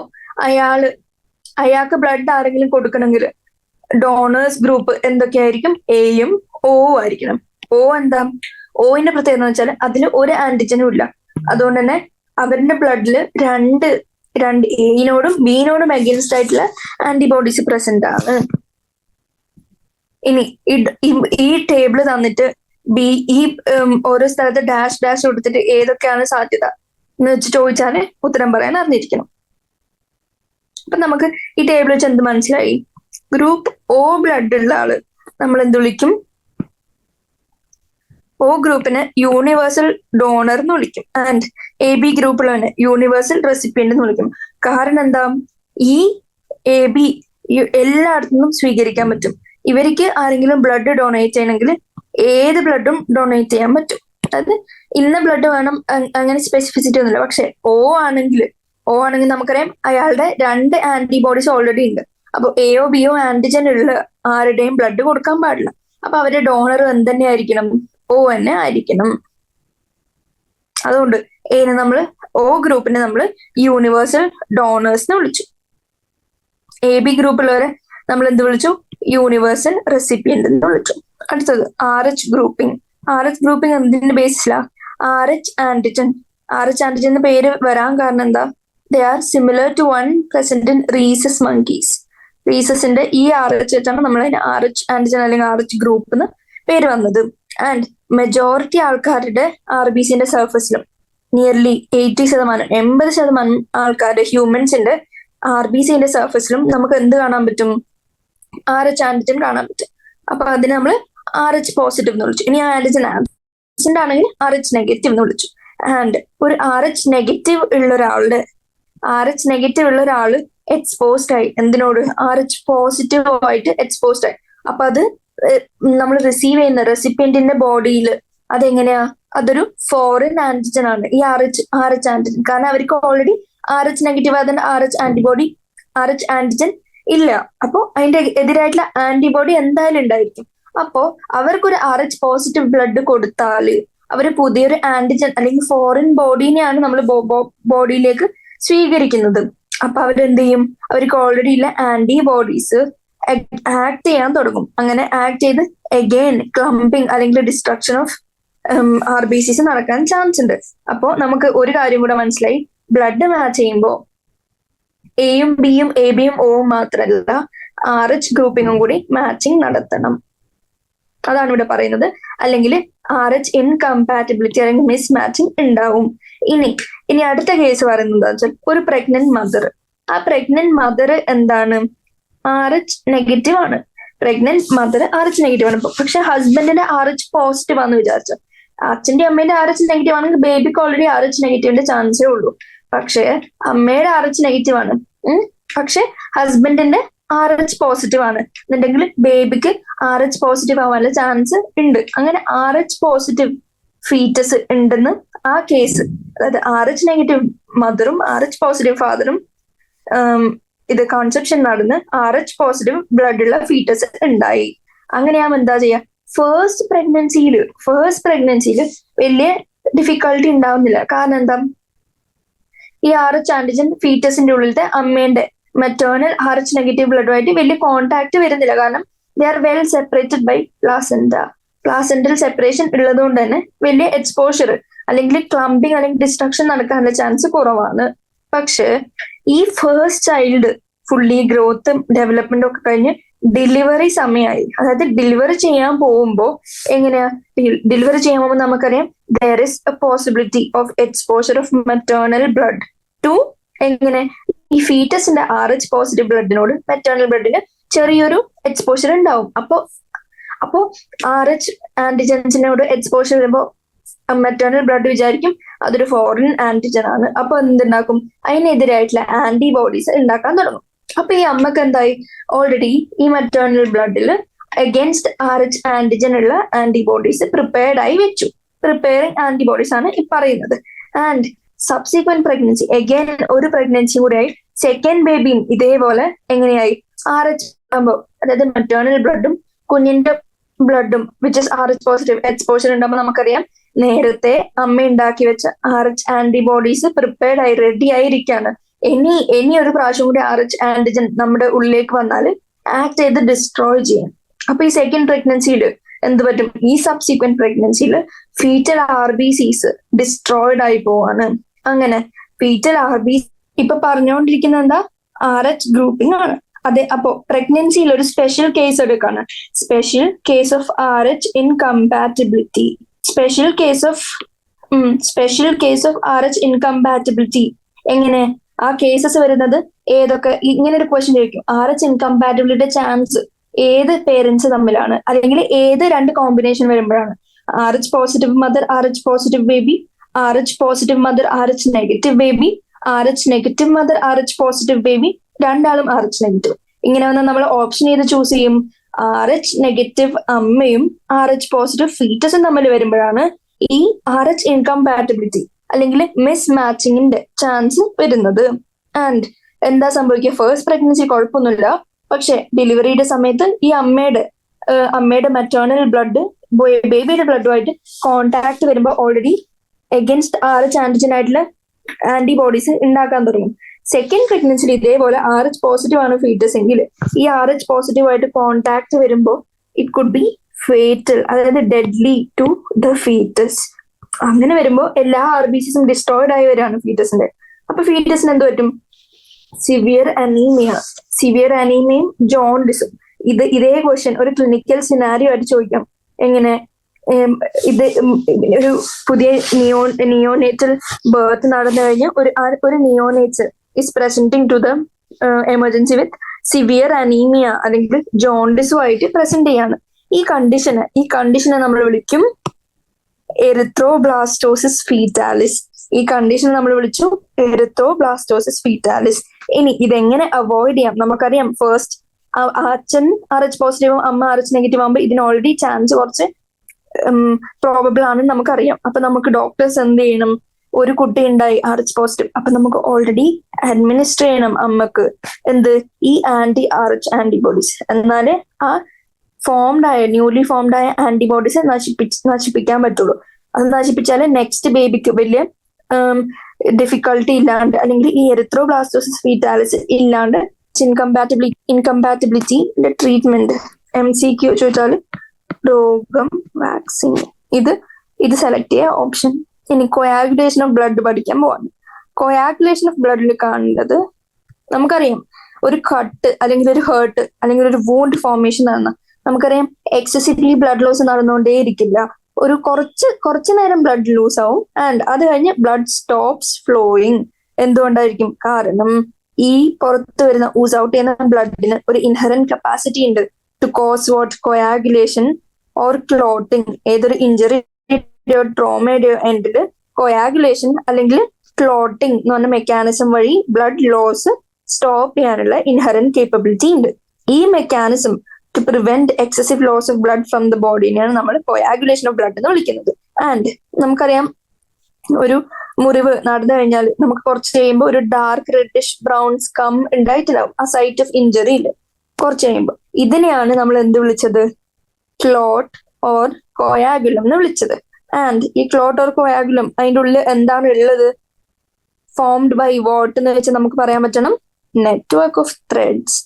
അയാൾക്ക് ബ്ലഡ് ആരെങ്കിലും കൊടുക്കണമെങ്കിൽ ഡോണേഴ്സ് ഗ്രൂപ്പ് എന്തൊക്കെയായിരിക്കും? എയും ഒ ആയിരിക്കണം. ഒ എന്താ? ഓന്റെ പ്രത്യേകത എന്ന് വെച്ചാൽ അതിൽ ഒരു ആന്റിജനും ഇല്ല. അതുകൊണ്ട് തന്നെ അവരുടെ ബ്ലഡില് രണ്ട് എനോടും ബിനോടും അഗേൻസ്റ്റ് ആയിട്ടുള്ള ആന്റിബോഡീസ് പ്രസന്റ് ആണ്. ഇനി ഈ ടേബിള് തന്നിട്ട് ഈ ഓരോ സ്ഥലത്ത് ഡാഷ് കൊടുത്തിട്ട് ഏതൊക്കെയാണ് സാധ്യത എന്ന് വെച്ച് ചോദിച്ചാല് ഉത്തരം പറയാൻ അറിഞ്ഞിരിക്കണം. അപ്പൊ നമുക്ക് ഈ ടേബിൾ വെച്ച് എന്ത് മനസ്സിലായി? ഗ്രൂപ്പ് O ബ്ലഡ് ഉള്ള ആള് നമ്മൾ എന്ത് വിളിക്കും? O ഗ്രൂപ്പിന് യൂണിവേഴ്സൽ ഡോണർ എന്ന് വിളിക്കും. ആൻഡ് AB ഗ്രൂപ്പുള്ളതിന് യൂണിവേഴ്സൽ റെസിപ്പിയന്റ് എന്ന് വിളിക്കും. കാരണം എന്താ, ഈ AB എല്ലായിടത്തും സ്വീകരിക്കാൻ പറ്റും. ഇവർക്ക് ആരെങ്കിലും ബ്ലഡ് ഡൊണേറ്റ് ചെയ്യണമെങ്കിൽ ഏത് ബ്ലഡും ഡൊണേറ്റ് ചെയ്യാൻ പറ്റും. അതായത് ഇന്ന ബ്ലഡ് വേണം അങ്ങനെ സ്പെസിഫിസിറ്റി ഒന്നുമില്ല. പക്ഷെ O ആണെങ്കിൽ നമുക്കറിയാം അയാളുടെ 2 ആന്റിബോഡീസ് ഓൾറെഡി ഉണ്ട്. അപ്പൊ എയോ ബിയോ ആന്റിജൻ ഉള്ള ആരുടെയും ബ്ലഡ് കൊടുക്കാൻ പാടില്ല. അപ്പൊ അവരുടെ ഡോണർ എന്ത് ആയിരിക്കണം? O തന്നെ ആയിരിക്കണം. അതുകൊണ്ട് O ഗ്രൂപ്പിനെ നമ്മൾ യൂണിവേഴ്സൽ ഡോണേഴ്സ് എന്ന് വിളിച്ചു. AB ഗ്രൂപ്പുള്ളവരെ നമ്മൾ എന്ത് വിളിച്ചു? യൂണിവേഴ്സൽ റെസിപ്പിയന്റ് എന്ന് വിളിച്ചു. അടുത്തത് RH ഗ്രൂപ്പിംഗ്. RH ഗ്രൂപ്പിംഗ് എന്തിന്റെ ബേസിലാ? RH ആന്റിജൻ എന്ന പേര് വരാൻ കാരണം എന്താ? They are similar to one present in rhesus monkeys. റീസസിന്റെ ഈ RH വെച്ചാണ് നമ്മൾ അതിന് RH ആന്റിജൻ അല്ലെങ്കിൽ RH ഗ്രൂപ്പ് എന്ന് പേര് വന്നത്. ആൻഡ് മെജോറിറ്റി ആൾക്കാരുടെ RBCന്റെ സർഫസിലും നിയർലി 80% ആൾക്കാരുടെ ഹ്യൂമൻസിന്റെ RBCന്റെ സർഫസിലും നമുക്ക് എന്ത് കാണാൻ പറ്റും? RH ആന്റിജൻ കാണാൻ പറ്റും. അപ്പൊ അതിന് നമ്മൾ RH പോസിറ്റീവ് എന്ന് വിളിച്ചു. ഇനി ആന്റിജൻ ആബ്സെന്റ് ആണെങ്കിൽ RH നെഗറ്റീവ് എന്ന് വിളിച്ചു. ആൻഡ് ഒരു RH നെഗറ്റീവ് ഉള്ള ഒരാള് എക്സ്പോസ്ഡ് ആയി എന്തിനോട്? RH പോസിറ്റീവ് ആയിട്ട് എക്സ്പോസ്ഡ് ആയി. അപ്പൊ അത് നമ്മൾ റിസീവ് ചെയ്യുന്ന റെസിപ്പിയന്റിന്റെ ബോഡിയിൽ അതെങ്ങനെയാ? അതൊരു ഫോറിൻ ആന്റിജൻ ആണ് ഈ RH ആന്റിജൻ. കാരണം അവർക്ക് ഓൾറെഡി RH നെഗറ്റീവ് ആയതുകൊണ്ട് RH ആന്റിജൻ ഇല്ല. അപ്പോ അതിന്റെ എതിരായിട്ടുള്ള ആന്റിബോഡി എന്തായാലും ഉണ്ടായിരിക്കും. അപ്പോ അവർക്കൊരു RH പോസിറ്റീവ് ബ്ലഡ് കൊടുത്താല് അവര് പുതിയൊരു ആന്റിജൻ അല്ലെങ്കിൽ ഫോറിൻ ബോഡീനെയാണ് നമ്മൾ ബോഡിയിലേക്ക് സ്വീകരിക്കുന്നത്. അപ്പൊ അവരെന്ത് ചെയ്യും? അവർക്ക് ഓൾറെഡി ഉള്ള ആന്റിബോഡീസ് ആക്ട് ചെയ്യാൻ തുടങ്ങും. അങ്ങനെ ആക്ട് ചെയ്ത് അഗെയിൻ ക്ലംപിംഗ് അല്ലെങ്കിൽ ഡിസ്ട്രക്ഷൻ ഓഫ് RBCs നടക്കാൻ ചാൻസ് ഉണ്ട്. അപ്പോ നമുക്ക് ഒരു കാര്യം കൂടെ മനസ്സിലായി, ബ്ലഡ് മാച്ച് ചെയ്യുമ്പോൾ എയും ബിയും ABയും Oയും മാത്രമല്ല RH ഗ്രൂപ്പിങ്ങും കൂടി മാച്ചിങ് നടത്തണം. അതാണ് ഇവിടെ പറയുന്നത്. അല്ലെങ്കിൽ RH ഇൻകമ്പാറ്റബിലിറ്റി അല്ലെങ്കിൽ മിസ് മാച്ചിങ് ഉണ്ടാവും. ഇനി അടുത്ത കേസ് പറയുന്നത് എന്താ വെച്ചാൽ ഒരു പ്രഗ്നന്റ് മദർ. ആ പ്രഗ്നന്റ് മദർ എന്താണ്? RH നെഗറ്റീവ് ആണ്. പ്രഗ്നന്റ് മദർ RH നെഗറ്റീവ് ആണ്. പക്ഷെ ഹസ്ബൻഡിന്റെ RH പോസിറ്റീവ് ആണെന്ന് വിചാരിച്ചു. അച്ഛന്റെ അമ്മേന്റെ RH നെഗറ്റീവ് ആണെങ്കിൽ ബേബിക്ക് ഓൾറെഡി RH നെഗറ്റീവിന്റെ ചാൻസേ ഉള്ളൂ. പക്ഷെ അമ്മയുടെ RH നെഗറ്റീവ് ആണ്, പക്ഷെ ഹസ്ബൻഡിന്റെ RH പോസിറ്റീവ് ആണ് എന്നുണ്ടെങ്കിൽ ബേബിക്ക് RH പോസിറ്റീവ് ആവാനുള്ള ചാൻസ് ഉണ്ട്. അങ്ങനെ RH പോസിറ്റീവ് ഫീറ്റസ് ഉണ്ടെന്ന് ആ കേസ്, അതായത് RH നെഗറ്റീവ് മദറും RH പോസിറ്റീവ് ഫാദറും ഇത് കൺസെപ്ഷൻ നടന്ന് RH പോസിറ്റീവ് ബ്ലഡ് ഉള്ള ഫീറ്റസ് ഉണ്ടായി. അങ്ങനെയാകുമ്പോൾ എന്താ ചെയ്യാ? ഫേസ്റ്റ് പ്രഗ്നൻസിയിൽ വലിയ ഡിഫിക്കൽട്ടി ഉണ്ടാവുന്നില്ല. കാരണം എന്താ? ഈ RH ആന്റിജൻ ഫീറ്റസിന്റെ ഉള്ളിലത്തെ അമ്മേന്റെ മെറ്റേണൽ RH നെഗറ്റീവ് ബ്ലഡുമായിട്ട് വലിയ കോണ്ടാക്ട് വരുന്നില്ല. കാരണം they are well separated by placental separation ഉള്ളതുകൊണ്ട് തന്നെ വലിയ എക്സ്പോഷർ അല്ലെങ്കിൽ ക്ലംപിംഗ് അല്ലെങ്കിൽ ഡിസ്ട്രക്ഷൻ നടക്കാനുള്ള ചാൻസ് കുറവാണ്. പക്ഷെ ഈ ഫസ്റ്റ് ചൈൽഡ് ഫുള്ളി ഗ്രോത്തും ഡെവലപ്മെന്റും ഒക്കെ കഴിഞ്ഞ് ഡെലിവറി സമയമായി, അതായത് ഡെലിവറി ചെയ്യാൻ പോകുമ്പോൾ എങ്ങനെയാ? ഡെലിവറി ചെയ്യാൻ പോകുമ്പോൾ നമുക്കറിയാം there is a possibility of exposure of maternal blood to എങ്ങനെ? ഈ ഫീറ്റസിന്റെ RH പോസിറ്റീവ് ബ്ലഡിനോട് മെറ്റേണൽ ബ്ലഡിന് ചെറിയൊരു എക്സ്പോഷർ ഉണ്ടാവും. അപ്പോ RH ആന്റിജൻസിനോട് എക്സ്പോഷർ വരുമ്പോൾ മെറ്റേണൽ ബ്ലഡ് വിചാരിക്കും അതൊരു ഫോറിൻ ആന്റിജൻ ആണ്. അപ്പൊ എന്തുണ്ടാക്കും, അതിനെതിരായിട്ടുള്ള ആന്റിബോഡീസ് ഉണ്ടാക്കാൻ തുടങ്ങും. അപ്പൊ ഈ അമ്മക്ക് എന്തായി, ഓൾറെഡി ഈ മെറ്റേണൽ ബ്ലഡിൽ അഗേൻസ്റ്റ് RH ആന്റിജൻ ഉള്ള ആന്റിബോഡീസ് പ്രിപ്പയർഡ് ആയി വെച്ചു. പ്രിപ്പയറിംഗ് ആന്റിബോഡീസ് ആണ് ഈ പറയുന്നത്. ആൻഡ് സബ്സിക്വന്റ് പ്രഗ്നൻസി, അഗൈൻ ഒരു പ്രഗ്നൻസി കൂടെ ആയി, സെക്കൻഡ് ബേബിയും ഇതേപോലെ എങ്ങനെയായി, RH ആകുമ്പോൾ, അതായത് മെറ്റേണൽ ബ്ലഡും കുഞ്ഞിന്റെ ബ്ലഡും which is RH positive exposure ഉണ്ടാകുമ്പോൾ നമുക്കറിയാം നേരത്തെ അമ്മ ഉണ്ടാക്കി വെച്ച RH ആന്റിബോഡീസ് പ്രിപ്പയർഡ് ആയി റെഡി ആയിരിക്കാണ്. ഇനി ഒരു പ്രാവശ്യം കൂടി RH ആന്റിജൻ നമ്മുടെ ഉള്ളിലേക്ക് വന്നാൽ ആക്ട് ചെയ്ത് ഡിസ്ട്രോയ് ചെയ്യാം. അപ്പൊ ഈ സെക്കൻഡ് പ്രഗ്നൻസിയിൽ എന്ത് പറ്റും, ഈ സബ്സിക്വന്റ് പ്രഗ്നൻസിയിൽ ഫീറ്റൽ RBCs ഡിസ്ട്രോയിഡ് ആയി പോവാണ്. അങ്ങനെ ഫീറ്റൽ RBC ഇപ്പൊ പറഞ്ഞുകൊണ്ടിരിക്കുന്നത് എന്താ, RH ഗ്രൂപ്പിംഗ് ആണ്. അതെ, അപ്പോ പ്രഗ്നൻസിയിൽ ഒരു സ്പെഷ്യൽ കേസ് എടുക്കാണ്, special case of RH incompatibility. Special case of RH incompatibility. എങ്ങനെ ആ കേസസ് വരുന്നത്, ഏതൊക്കെ, ഇങ്ങനെ ഒരു ക്വസ്റ്റ്യൻ ചോദിക്കും, RH ഇൻകമ്പാറ്റബിലിറ്റിയുടെ ചാൻസ് ഏത് പേരൻസ് തമ്മിലാണ്, അല്ലെങ്കിൽ ഏത് രണ്ട് കോമ്പിനേഷൻ വരുമ്പോഴാണ്, RH positive mother RH positive baby, RH positive mother RH negative baby, RH negative mother RH positive baby, രണ്ടാളും RH നെഗറ്റീവ്. ഇങ്ങനെ വന്നാൽ നമ്മൾ ഓപ്ഷൻ ചെയ്ത് ചൂസ് ചെയ്യും. RH നെഗറ്റീവ് അമ്മയും RH പോസിറ്റീവ് ഫീറ്റസും തമ്മിൽ വരുമ്പോഴാണ് ഈ RH ഇൻകമ്പാറ്റബിലിറ്റി അല്ലെങ്കിൽ മിസ് മാച്ചിങ്ങിന്റെ ചാൻസ് വരുന്നത്. ആൻഡ് എന്താ സംഭവിക്കുക, ഫസ്റ്റ് പ്രഗ്നൻസി കുഴപ്പമൊന്നുമില്ല, പക്ഷെ ഡെലിവറിയുടെ സമയത്ത് ഈ അമ്മയുടെ മെറ്റേണൽ ബ്ലഡ് ബേബിയുടെ ബ്ലഡുമായിട്ട് കോണ്ടാക്ട് വരുമ്പോൾ ഓൾറെഡി എഗൻസ്റ്റ് RH ആന്റിജൻ ആയിട്ടുള്ള ആന്റിബോഡീസ് ഉണ്ടാക്കാൻ തുടങ്ങും. സെക്കൻഡ് പ്രഗ്നൻസിയിൽ ഇതേപോലെ RH പോസിറ്റീവ് ആണ് ഫീറ്റസ് എങ്കിൽ ഈ RH പോസിറ്റീവ് ആയിട്ട് കോണ്ടാക്ട് വരുമ്പോൾ ഇറ്റ് കുഡ് ബി ഫേറ്റൽ, അതായത് ഡെഡ്ലി ടു ദ ഫീറ്റസ്. അങ്ങനെ വരുമ്പോൾ എല്ലാ RBCസും ഡിസ്ട്രോയിഡ് ആയി വരികയാണ് ഫീറ്റസിന്റെ. അപ്പൊ ഫീറ്റസിന് എന്ത് പറ്റും, സിവിയർ അനീമിയയും ജോണ്ടിസും. ഇതേ ക്വസ്റ്റ്യൻ ഒരു ക്ലിനിക്കൽ സിനാരിയോ ആയിട്ട് ചോദിക്കാം. എങ്ങനെ, ഇത് ഒരു പുതിയ നിയോനേറ്റൽ ബർത്ത് നടന്നു കഴിഞ്ഞ് ഒരു neonate is presenting to the emergency with severe anaemia അല്ലെങ്കിൽ ജോണ്ടിസുമായിട്ട് പ്രസന്റ് ചെയ്യാണ്. ഈ കണ്ടീഷനെ നമ്മൾ വിളിക്കും എറിത്രോബ്ലാസ്റ്റോസിസ് ഫീറ്റാലിസ്. ഈ കണ്ടീഷൻ നമ്മൾ വിളിച്ചു എറിത്രോബ്ലാസ്റ്റോസിസ് ഫീറ്റാലിസ്. ഇനി ഇതെങ്ങനെ അവോയ്ഡ് ചെയ്യാം, നമുക്കറിയാം ഫസ്റ്റ് അച്ഛൻ RH പോസിറ്റീവും അമ്മ RH നെഗറ്റീവ് ആകുമ്പോൾ ഇതിന് ഓൾറെഡി ചാൻസ് കുറച്ച് പ്രോബബിൾ ആണെന്ന് നമുക്കറിയാം. അപ്പൊ നമുക്ക് ഡോക്ടേഴ്സ് എന്ത് ചെയ്യണം, ഒരു കുട്ടി ഉണ്ടായി RH പോസിറ്റീവ്, അപ്പൊ നമുക്ക് ഓൾറെഡി അഡ്മിനിസ്റ്റർ ചെയ്യണം അമ്മക്ക് ഈ RH ആന്റിബോഡീസ്. എന്നാലേ ആ ന്യൂലി ഫോംഡ് ആയ ആന്റിബോഡീസ് നശിപ്പിക്കാൻ പറ്റുള്ളൂ. അത് നശിപ്പിച്ചാല് നെക്സ്റ്റ് ബേബിക്ക് വലിയ ഡിഫിക്കൽട്ടി ഇല്ലാണ്ട്, അല്ലെങ്കിൽ ഈ എറിത്രോബ്ലാസ്റ്റോസിസ് ഫീറ്റാലിസ് ഇല്ലാണ്ട് ഇൻകമ്പാറ്റബിലിറ്റിന്റെ ട്രീറ്റ്മെന്റ് MCQ ചോദിച്ചാൽ രോഗം, വാക്സിൻ, ഇത് സെലക്ട് ചെയ്യുക ഓപ്ഷൻ. ഇനി കൊയാഗുലേഷൻ ഓഫ് ബ്ലഡ് പഠിക്കാൻ പോവാണ്. കൊയാഗുലേഷൻ ഓഫ് ബ്ലഡിൽ കാണുന്നത് നമുക്കറിയാം, ഒരു കട്ട് അല്ലെങ്കിൽ ഒരു ഹേർട്ട് അല്ലെങ്കിൽ ഒരു വൂണ്ട് ഫോർമേഷൻ നടന്ന നമുക്കറിയാം എക്സസീവ്ലി ബ്ലഡ് ലോസ് നടന്നുകൊണ്ടേ ഇരിക്കില്ല. ഒരു കുറച്ച് നേരം ബ്ലഡ് ലൂസ് ആവും ആൻഡ് അത് കഴിഞ്ഞ് ബ്ലഡ് സ്റ്റോപ്സ് ഫ്ലോയിങ്. എന്തുകൊണ്ടായിരിക്കും, കാരണം ഈ പുറത്ത് വരുന്ന ഊസ് ഔട്ട് ചെയ്യുന്ന ബ്ലഡിന് ഒരു ഇൻഹറന്റ് കപ്പാസിറ്റി ഉണ്ട് to cause coagulation or clotting. ഏതൊരു ഇഞ്ചറിയുടെയോ ട്രോമയുടെയോ എൻഡില് കൊയാഗുലേഷൻ അല്ലെങ്കിൽ ക്ലോട്ടിങ് എന്ന് പറഞ്ഞ മെക്കാനിസം വഴി ബ്ലഡ് ലോസ് സ്റ്റോപ്പ് ചെയ്യാനുള്ള ഇൻഹറന്റ് കേപ്പബിലിറ്റി ഉണ്ട്. ഈ mechanism to prevent excessive loss of blood from the ബോഡിനെയാണ് നമ്മൾ കൊയാഗുലേഷൻ ഓഫ് ബ്ലഡ് എന്ന് വിളിക്കുന്നത്. ആൻഡ് നമുക്കറിയാം ഒരു മുറിവ് നടന്നു കഴിഞ്ഞാൽ നമുക്ക് കുറച്ച് കഴിയുമ്പോൾ ഒരു ഡാർക്ക് റെഡിഷ് ബ്രൗൺ സ്കം ഉണ്ടായിട്ടുണ്ടാവും ആ സൈറ്റ് ഓഫ് ഇഞ്ചറിയിൽ കുറച്ച് കഴിയുമ്പോൾ. ഇതിനെയാണ് നമ്മൾ എന്ത് വിളിച്ചത്, ക്ലോട്ട് ഓർ കൊയാഗുലം എന്ന് വിളിച്ചത്. ആൻഡ് ഈ ക്ലോട്ട് ഓർ കൊയാഗുലം അതിൻ്റെ ഉള്ളിൽ എന്താണ് ഉള്ളത്, ഫോംഡ് ബൈ വാട്ട് എന്ന് വെച്ചാൽ നമുക്ക് പറയാൻ പറ്റണം, നെറ്റ്വർക്ക് ഓഫ് ത്രെഡ്സ്.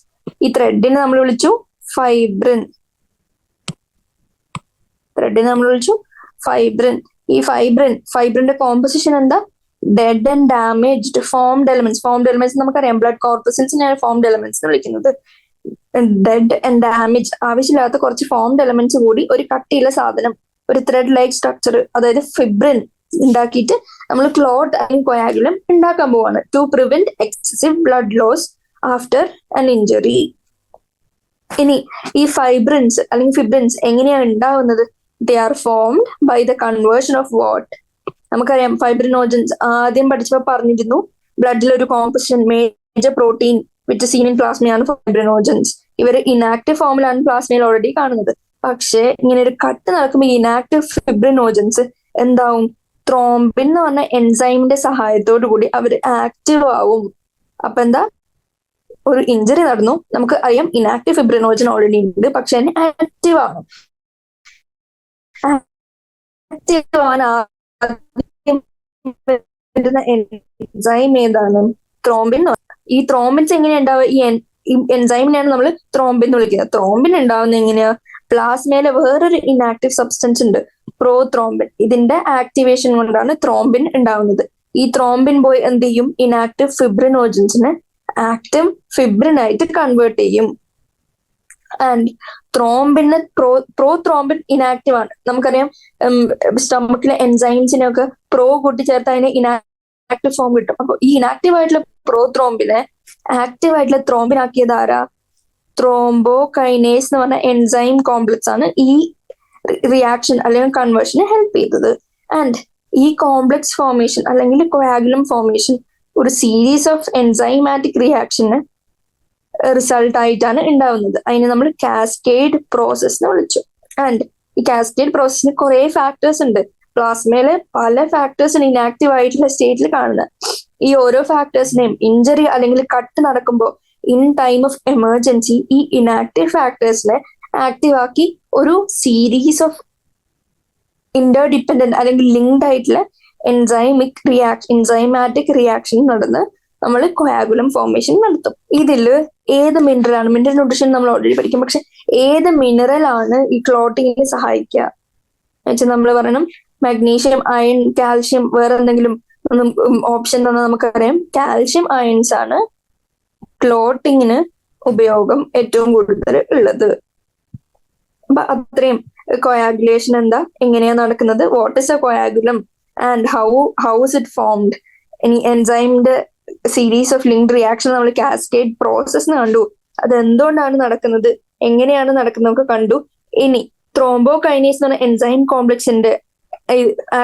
ഈ ത്രെഡിനെ നമ്മൾ വിളിച്ചു ഫൈബ്രിൻ. ഈ ഫൈബ്രിന്റെ കോമ്പോസിഷൻ എന്താ, dead and damaged formed elements നമുക്കറിയാം ബ്ലഡ് കോർപ്പസൽസിനെയാണ് ഫോംഡ് എലമെന്റ്സ് എന്ന് വിളിക്കുന്നത്. ഡെഡ് ആൻഡ് ഡാമേജ് ആവശ്യമില്ലാത്ത കുറച്ച് ഫോംഡ് എലമെന്റ്സ് കൂടി ഒരു കട്ടിയുള്ള സാധനം, ഒരു ത്രെഡ് ലൈക്ക് സ്ട്രക്ചർ, അതായത് ഫിബ്രിൻ ഉണ്ടാക്കിയിട്ട് നമ്മൾ ക്ലോട്ട് അല്ലെങ്കിൽ കൊയാഗുലം ഉണ്ടാക്കാൻ പോവാണ് to prevent excessive blood loss after an injury. ഇനി ഈ ഫൈബ്രിൻസ് അല്ലെങ്കിൽ ഫിബ്രിൻസ് എങ്ങനെയാണ് ഉണ്ടാവുന്നത്, They are formed by the conversion of what? നമുക്കറിയാം ഫൈബ്രിനോജൻസ് ആദ്യം പഠിച്ചപ്പോൾ പറഞ്ഞിരുന്നു ബ്ലഡിൽ ഒരു composition major protein which seen in പ്ലാസ്മയാണ് ഫൈബ്രിനോജൻസ്. ഇവർ ഇനാക്റ്റീവ് ഫോമിലാണ് പ്ലാസ്മയിൽ ഓൾറെഡി കാണുന്നത്. പക്ഷെ ഇങ്ങനെ ഒരു കട്ട് നടക്കുമ്പോൾ ഇനാക്റ്റീവ് ഫിബ്രിനോജൻസ് എന്താവും? ത്രോംബിൻ എന്ന് പറഞ്ഞ എൻസൈമിന്റെ സഹായത്തോടു കൂടി അവർ ആക്റ്റീവ് ആവും. അപ്പൊ എന്താ, ഒരു ഇഞ്ചറി നടന്നു, നമുക്ക് അറിയാം ഇനാക്റ്റീവ് ഫിബ്രിനോജൻ ഓൾറെഡി ഉണ്ട്, പക്ഷെ അതിന് ആക്റ്റീവ് ആവണം. ആക്റ്റീവ് ആവാൻ എൻസൈം ഏതാണ്? ത്രോംബിൻ. ഈ ത്രോംബിൻസ് എങ്ങനെയാ ഉണ്ടാവുക? ഈ എൻസൈമിനെയാണ് നമ്മൾ ത്രോംബിൻ എന്ന് വിളിക്കുന്നത്. ത്രോംബിൻ ഉണ്ടാവുന്നത് എങ്ങനെയാ? പ്ലാസ്മയിലെ വേറൊരു ഇനാക്റ്റീവ് സബ്സ്റ്റൻസ് ഉണ്ട്, പ്രോ ത്രോംബിൻ. ഇതിന്റെ ആക്ടിവേഷൻ കൊണ്ടാണ് ത്രോംബിൻ ഉണ്ടാവുന്നത്. ഈ ത്രോംബിൻ പോയി എന്ത് ചെയ്യും? ഇനാക്റ്റീവ് ഫിബ്രിനോജൻസിനെ ആക്റ്റീവ് ഫിബ്രിൻ ആയിട്ട് കൺവേർട്ട് ചെയ്യും. ആൻഡ് ത്രോംബിന് പ്രോ ത്രോംബിൻ ഇനാക്റ്റീവ് ആണ്. നമുക്കറിയാം സ്റ്റൊമക്കിലെ എൻസൈംസിനെയൊക്കെ പ്രോ കൂട്ടിച്ചേർത്ത് അതിന് ഇനാക്റ്റീവ് ഫോം കിട്ടും. അപ്പൊ ഈ ഇനാക്റ്റീവ് ആയിട്ടുള്ള പ്രോ ത്രോംബിനെ ആക്റ്റീവ് ആയിട്ടുള്ള ത്രോംബിൻ ആക്കിയത് ആരാ? ത്രോംബോകൈനേസ് എന്ന് പറഞ്ഞ എൻസൈം കോംപ്ലക്സ് ആണ് ഈ റിയാക്ഷൻ അല്ലെങ്കിൽ കൺവേർഷന് ഹെൽപ്പ് ചെയ്തത്. ആൻഡ് ഈ കോംപ്ലക്സ് ഫോർമേഷൻ അല്ലെങ്കിൽ കോയാഗുലം ഫോർമേഷൻ ഒരു സീരീസ് ഓഫ് എൻസൈമാറ്റിക് റിയാക്ഷന് റിസൾട്ട് ആയിട്ടാണ് ഉണ്ടാവുന്നത്. അതിന് നമ്മൾ കാസ്കേഡ് പ്രോസസ് എന്ന് വിളിച്ചു. ആൻഡ് ഈ കാസ്കേഡ് പ്രോസസ്സിന് കുറെ ഫാക്ടേഴ്സ് ഉണ്ട്. പ്ലാസ്മയില് പല ഫാക്ടേഴ്സിന് ഇനാക്റ്റീവ് ആയിട്ടുള്ള സ്റ്റേറ്റിൽ കാണുന്നത്. ഈ ഓരോ ഫാക്ടേഴ്സിനെയും ഇഞ്ചറി അല്ലെങ്കിൽ കട്ട് നടക്കുമ്പോൾ ഇൻ ടൈം ഓഫ് എമർജൻസി ഈ ഇനാക്റ്റീവ് ഫാക്ടേഴ്സിനെ ആക്റ്റീവ് ആക്കി ഒരു സീരീസ് ഓഫ് ഇന്റർ ഡിപ്പെൻഡന്റ് അല്ലെങ്കിൽ ലിങ്ക്ഡ് ആയിട്ടുള്ള എൻസൈമാറ്റിക് റിയാക്ഷൻ നടന്ന് നമ്മൾ കൊയാഗുലം ഫോർമേഷൻ നടത്തും. ഇതില് ഏത് മിനറൽ ആണ്? മിനറൽ ന്യൂട്രീഷൻ നമ്മൾ ഓൾറെഡി പഠിക്കും. പക്ഷെ ഏത് മിനറൽ ആണ് ഈ ക്ലോട്ടിങ്ങിന് സഹായിക്കുക വെച്ചാൽ നമ്മൾ പറയണം മഗ്നീഷ്യം, അയൺ, കാൽഷ്യം. വേറെ എന്തെങ്കിലും ഓപ്ഷൻ തന്നാൽ നമുക്കറിയാം കാൽഷ്യം അയൺസ് ആണ് ക്ലോട്ടിങ്ങിന് ഉപയോഗം ഏറ്റവും കൂടുതൽ ഉള്ളത്. അപ്പൊ അത്രയും കൊയാഗുലേഷൻ എന്താ, എങ്ങനെയാ നടക്കുന്നത്, what is a coagulum and how is it formed. ഇനി എൻസൈമിന്റെ സീരീസ് ഓഫ് ലിങ്ക്ഡ് റിയാക്ഷൻ നമ്മൾ കാസ്കേഡ് പ്രോസസ് കണ്ടു. അത് എന്തുകൊണ്ടാണ് നടക്കുന്നത്, എങ്ങനെയാണ് നടക്കുന്നത് നമുക്ക് കണ്ടു. ഇനി ത്രോംബോകൈനേസ് എന്ന് പറഞ്ഞ എൻസൈം കോംപ്ലക്സിന്റെ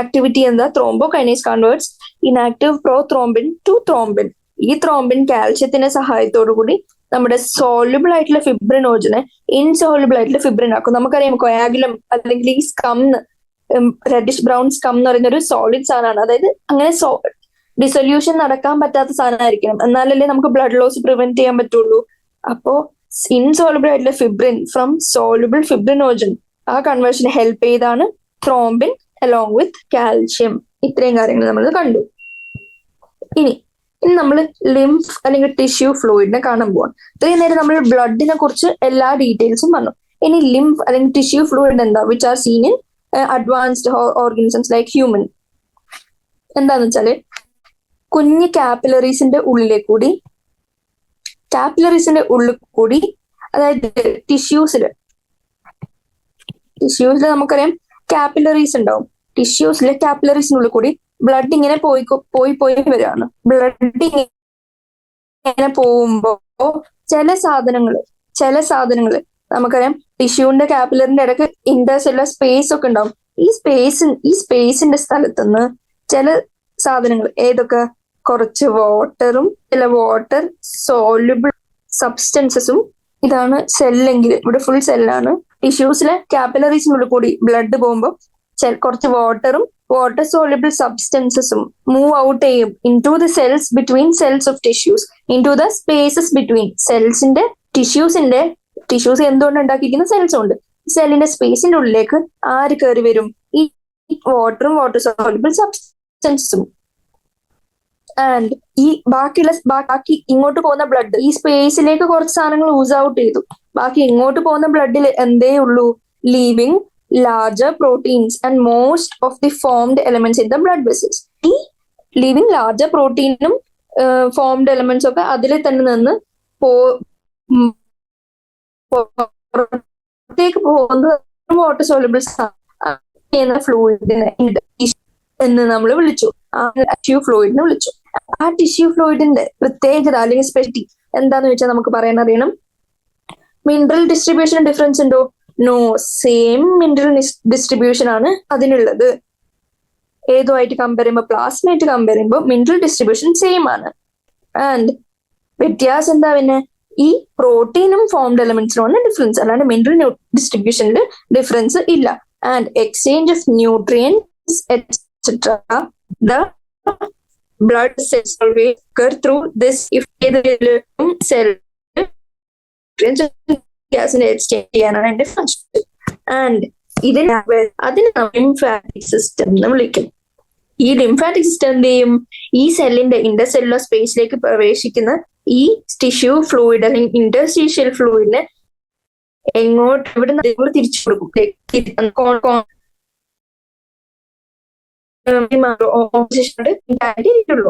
ആക്ടിവിറ്റി എന്താ? Thrombokinase converts inactive prothrombin to thrombin. ഈ ത്രോംബിൻ കാൽഷ്യത്തിന്റെ സഹായത്തോടു കൂടി നമ്മുടെ സോൾയുബിൾ ആയിട്ടുള്ള ഫിബ്രിനോജനെ ഇൻസോൾയുബിൾ ആയിട്ടുള്ള ഫിബ്രിൻ ആക്കും. നമുക്കറിയാം കൊയാഗുലം അല്ലെങ്കിൽ ഈ സ്കം, റെഡിഷ് ബ്രൗൺ സ്കം എന്ന് പറയുന്ന ഒരു സോളിഡ് സാധനമാണ്. അതായത് അങ്ങനെ ഡിസൊല്യൂഷൻ നടക്കാൻ പറ്റാത്ത സാധനമായിരിക്കണം, എന്നാലല്ലേ നമുക്ക് ബ്ലഡ് ലോസ് പ്രിവെന്റ് ചെയ്യാൻ പറ്റുള്ളൂ. അപ്പോ ഇൻസോൾയുബിൾ ആയിട്ടുള്ള ഫിബ്രിൻ ഫ്രം സോൾയുബിൾ ഫിബ്രിനോജൻ ആ കൺവേർഷന് ഹെൽപ്പ് ചെയ്താണ് ത്രോംബിൻ അലോങ് വിത്ത് കാൽഷ്യം. ഇത്രയും കാര്യങ്ങൾ നമ്മൾ കണ്ടു. ഇനി നമ്മൾ ലിംഫ് അല്ലെങ്കിൽ ടിഷ്യൂ ഫ്ലൂയിഡിനെ കാണാൻ പോവാം. ഇത്രയും നേരം നമ്മൾ ബ്ലഡിനെ കുറിച്ച് എല്ലാ ഡീറ്റെയിൽസും പറഞ്ഞു. ഇനി ലിംഫ് അല്ലെങ്കിൽ ടിഷ്യൂ ഫ്ലൂയിഡ് എന്താ? Which are seen in advanced organisms like human. എന്താന്ന് വെച്ചാല് കുഞ്ഞ് കാപ്പിലറീസിന്റെ ഉള്ളിൽ കൂടി അതായത് ടിഷ്യൂസിൽ നമുക്കറിയാം കാപ്പിലറീസ് ഉണ്ടാവും. ടിഷ്യൂസിലെ കാപ്പിലറീസിനുള്ളിൽ കൂടി ബ്ലഡ് ഇങ്ങനെ പോയി വരികയാണ്. ബ്ലഡ് ഇങ്ങനെ പോകുമ്പോ ചില സാധനങ്ങള് നമുക്കറിയാം ടിഷ്യൂവിന്റെ കാപ്പിലറിന്റെ ഇടയ്ക്ക് ഇന്റർസെല്ലുലർ സ്പേസ് ഒക്കെ ഉണ്ടാവും. ഈ സ്പേസിന്റെ സ്ഥലത്തുനിന്ന് ചില സാധനങ്ങൾ, ഏതൊക്കെ, കുറച്ച് വാട്ടറും ചില വാട്ടർ സോല്യുബിൾ സബ്സ്റ്റൻസസും. ഇതാണ് സെല്ലെങ്കിൽ ഇവിടെ ഫുൾ സെല്ലാണ്. ടിഷ്യൂസിലെ കാപ്പിലറീസിനുള്ളിൽ കൂടി ബ്ലഡ് പോകുമ്പോൾ കുറച്ച് വാട്ടറും വാട്ടർ സോല്യുബിൾ സബ്സ്റ്റൻസസും മൂവ് ഔട്ട് ചെയ്യും into the cells between cells of tissues, into the spaces between സെൽസിന്റെ ടിഷ്യൂസ് എന്തുകൊണ്ട് ഉണ്ടാക്കിയിരിക്കുന്ന സെൽസ് ഉണ്ട്. സെല്ലിന്റെ സ്പേസിന്റെ ഉള്ളിലേക്ക് ആര് കയറി വരും? ഈ വാട്ടറും വാട്ടർ സോല്യുബിൾ സബ്സ്റ്റൻസസും. ആൻഡ് ഈ ബാക്കി ഇങ്ങോട്ട് പോകുന്ന ബ്ലഡ് ഈ സ്പേസിലേക്ക് കുറച്ച് സാധനങ്ങൾ ഊസ് ഔട്ട് ചെയ്തു. ബാക്കി ഇങ്ങോട്ട് പോകുന്ന ബ്ലഡിൽ എന്തേ ഉള്ളൂ? Leaving larger proteins and most of the formed elements in the blood vessels. ഈ ലിവിങ് ലാർജർ പ്രോട്ടീനും ഫോംഡ് എലമെന്റ്സ് ഒക്കെ അതിൽ തന്നെ നിന്ന് പുറത്തേക്ക് പോകുന്ന വാട്ടർ സോല്യുബിൾ ഫ്ലൂയിഡിനെ എന്ന് നമ്മൾ വിളിച്ചു. ആ ടിഷ്യൂ ഫ്ലൂയിഡിനെ വിളിച്ചു. ആ ടിഷ്യൂ ഫ്ലൂയിഡിന്റെ പ്രത്യേകത അല്ലെങ്കിൽ സ്പെഷ്യാലിറ്റി എന്താന്ന് വെച്ചാൽ നമുക്ക് പറയാൻ അറിയണം. മിനറൽ ഡിസ്ട്രിബ്യൂഷൻ ഡിഫറൻസ് ഉണ്ടോ? നോ, സെയിം മിനറൽ ഡിസ്ട്രിബ്യൂഷൻ ആണ് അതിനുള്ളത്. ഏതുമായിട്ട് കമ്പയർ ചെയ്യുമ്പോൾ, പ്ലാസ്മയായിട്ട് കമ്പയർ ചെയ്യുമ്പോൾ മിനറൽ ഡിസ്ട്രിബ്യൂഷൻ സെയിം ആണ്. ആൻഡ് വ്യത്യാസം എന്താ പിന്നെ, ഈ പ്രോട്ടീനും ഫോംഡ് എലമെന്റ്സിനുമാണ് ഡിഫറൻസ്, അല്ലാണ്ട് മിനറൽ ഡിസ്ട്രിബ്യൂഷനിൽ ഡിഫറൻസ് ഇല്ല. And exchange of nutrients etcetera the blood cells always occur through this if ഏതെങ്കിലും സെൽ ഗ്യാസിനെ എക്സ്ചേഞ്ച് ചെയ്യാനാണ് എന്റെ ഫംഗ്ഷൻ. ആൻഡ് അതിന് ലിംഫാറ്റിക് സിസ്റ്റം എന്ന് വിളിക്കും. ഈ ലിംഫാറ്റിക് സിസ്റ്റം എന്ത് ചെയ്യും, ഈ സെല്ലിന്റെ ഇന്റർസെല്ലുലർ സ്പേസിലേക്ക് പ്രവേശിക്കുന്ന ഈ ടിഷ്യൂ ഫ്ലൂയിഡ് അല്ലെങ്കിൽ ഇന്റർസ്റ്റീഷ്യൽ ഫ്ലൂയിഡിനെ എങ്ങോട്ട് ഇവിടെ തിരിച്ചു കൊടുക്കും.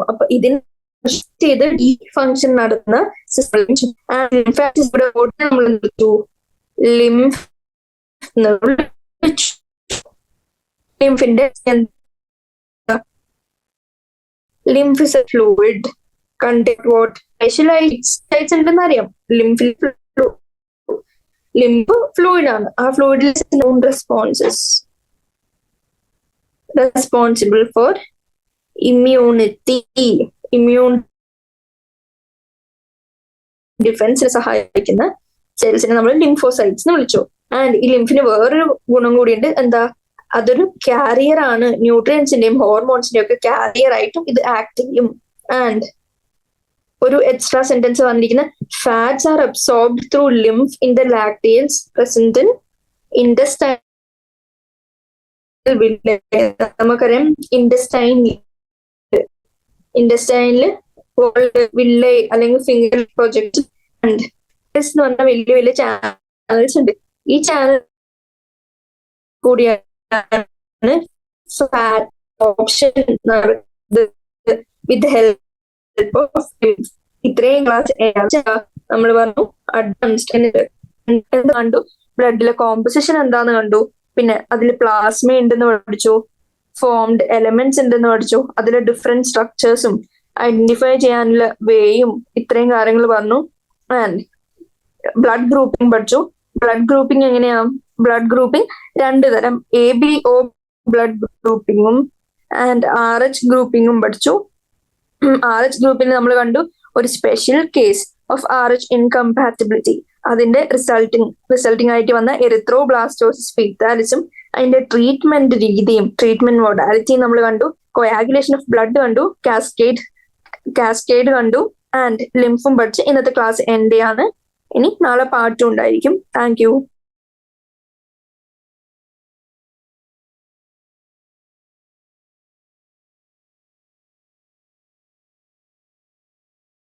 അപ്പൊ ഇതിന് ചെയ്ത് ഈ ഫംഗ്ഷൻ നടത്തുന്ന ലിംഫിന്റെ lymph is a fluid contain what specialise ഉണ്ടെന്ന് അറിയാം. ലിംഫ് ഫ്ലൂയിഡ് ആണ്. ആ ഫ്ലൂയിഡിൽ responses responsible for immunity, immune ഡിഫൻസിന് സഹായിക്കുന്ന സെൽസിനെ നമ്മൾ ലിംഫോസൈറ്റ്സ് എന്ന് വിളിച്ചു. ആൻഡ് ഈ ലിംഫിന് വേറൊരു ഗുണം കൂടിയുണ്ട്. എന്താ, അതൊരു കാരിയർ ആണ്, ന്യൂട്രിയൻസിന്റെയും ഹോർമോൺസിന്റെയും ഒക്കെ കാരിയർ ആയിട്ടും ഇത് ആക്ട് ചെയ്യും. ആൻഡ് ഒരു എക്സ്ട്രാ സെന്റൻസ് വന്നിരിക്കുന്ന fats are absorbed through lymph in the lacteals present in intestine. നമുക്കറിയാം ഇൻഡസ്റ്റൈനില് വില്ലേ അല്ലെങ്കിൽ ഫിംഗർ പ്രൊജക്ട് ആൻഡ് എന്ന് പറഞ്ഞ വലിയ വലിയ ചാനൽസ് ഉണ്ട്. ഈ ചാനൽ കൂടിയാണ് fat option with help of lymph. ഇത്രയും ക്ലാസ് നമ്മൾ പറഞ്ഞു അഡ്വാൻസ്ഡ് കണ്ടു, ബ്ലഡിലെ കോമ്പസിഷൻ എന്താന്ന് കണ്ടു, പിന്നെ അതിൽ പ്ലാസ്മ ഉണ്ടെന്ന് പഠിച്ചു, ഫോംഡ് എലമെന്റ്സ് ഉണ്ടെന്ന് പഠിച്ചു, അതിലെ ഡിഫറെന്റ് സ്ട്രക്ചേഴ്സും ഐഡന്റിഫൈ ചെയ്യാനുള്ള വേയും ഇത്രയും കാര്യങ്ങൾ പറഞ്ഞു. ആൻഡ് ബ്ലഡ് ഗ്രൂപ്പിംഗ് പഠിച്ചു. ബ്ലഡ് ഗ്രൂപ്പിംഗ് എങ്ങനെയാ, ബ്ലഡ് ഗ്രൂപ്പിംഗ് രണ്ട് തരം, ABO ബ്ലഡ് ഗ്രൂപ്പിംഗും ആൻഡ് RH ഗ്രൂപ്പിംഗും പഠിച്ചു. RH ഗ്രൂപ്പിംഗ് നമ്മൾ കണ്ടു ഒരു special case of RH incompatibility, അതിന്റെ റിസൾട്ടിംഗ് ആയിട്ട് വന്ന എറിത്രോബ്ലാസ്റ്റോസിസ് ഫീറ്റാലിസും അതിന്റെ ട്രീറ്റ്മെന്റ് രീതിയും ട്രീറ്റ്മെന്റ് മോഡാലിറ്റിയും നമ്മൾ കണ്ടു. കൊയാഗുലേഷൻ ഓഫ് ബ്ലഡ് കണ്ടു, കാസ്കേഡ് കണ്ടു ആൻഡ് ലിംഫും പഠിച്ച് ഇന്നത്തെ ക്ലാസ് എൻഡ് ആണ്. ഇനി നാളെ പാർട്ട് 2 ഉണ്ടായിരിക്കും. Thank you.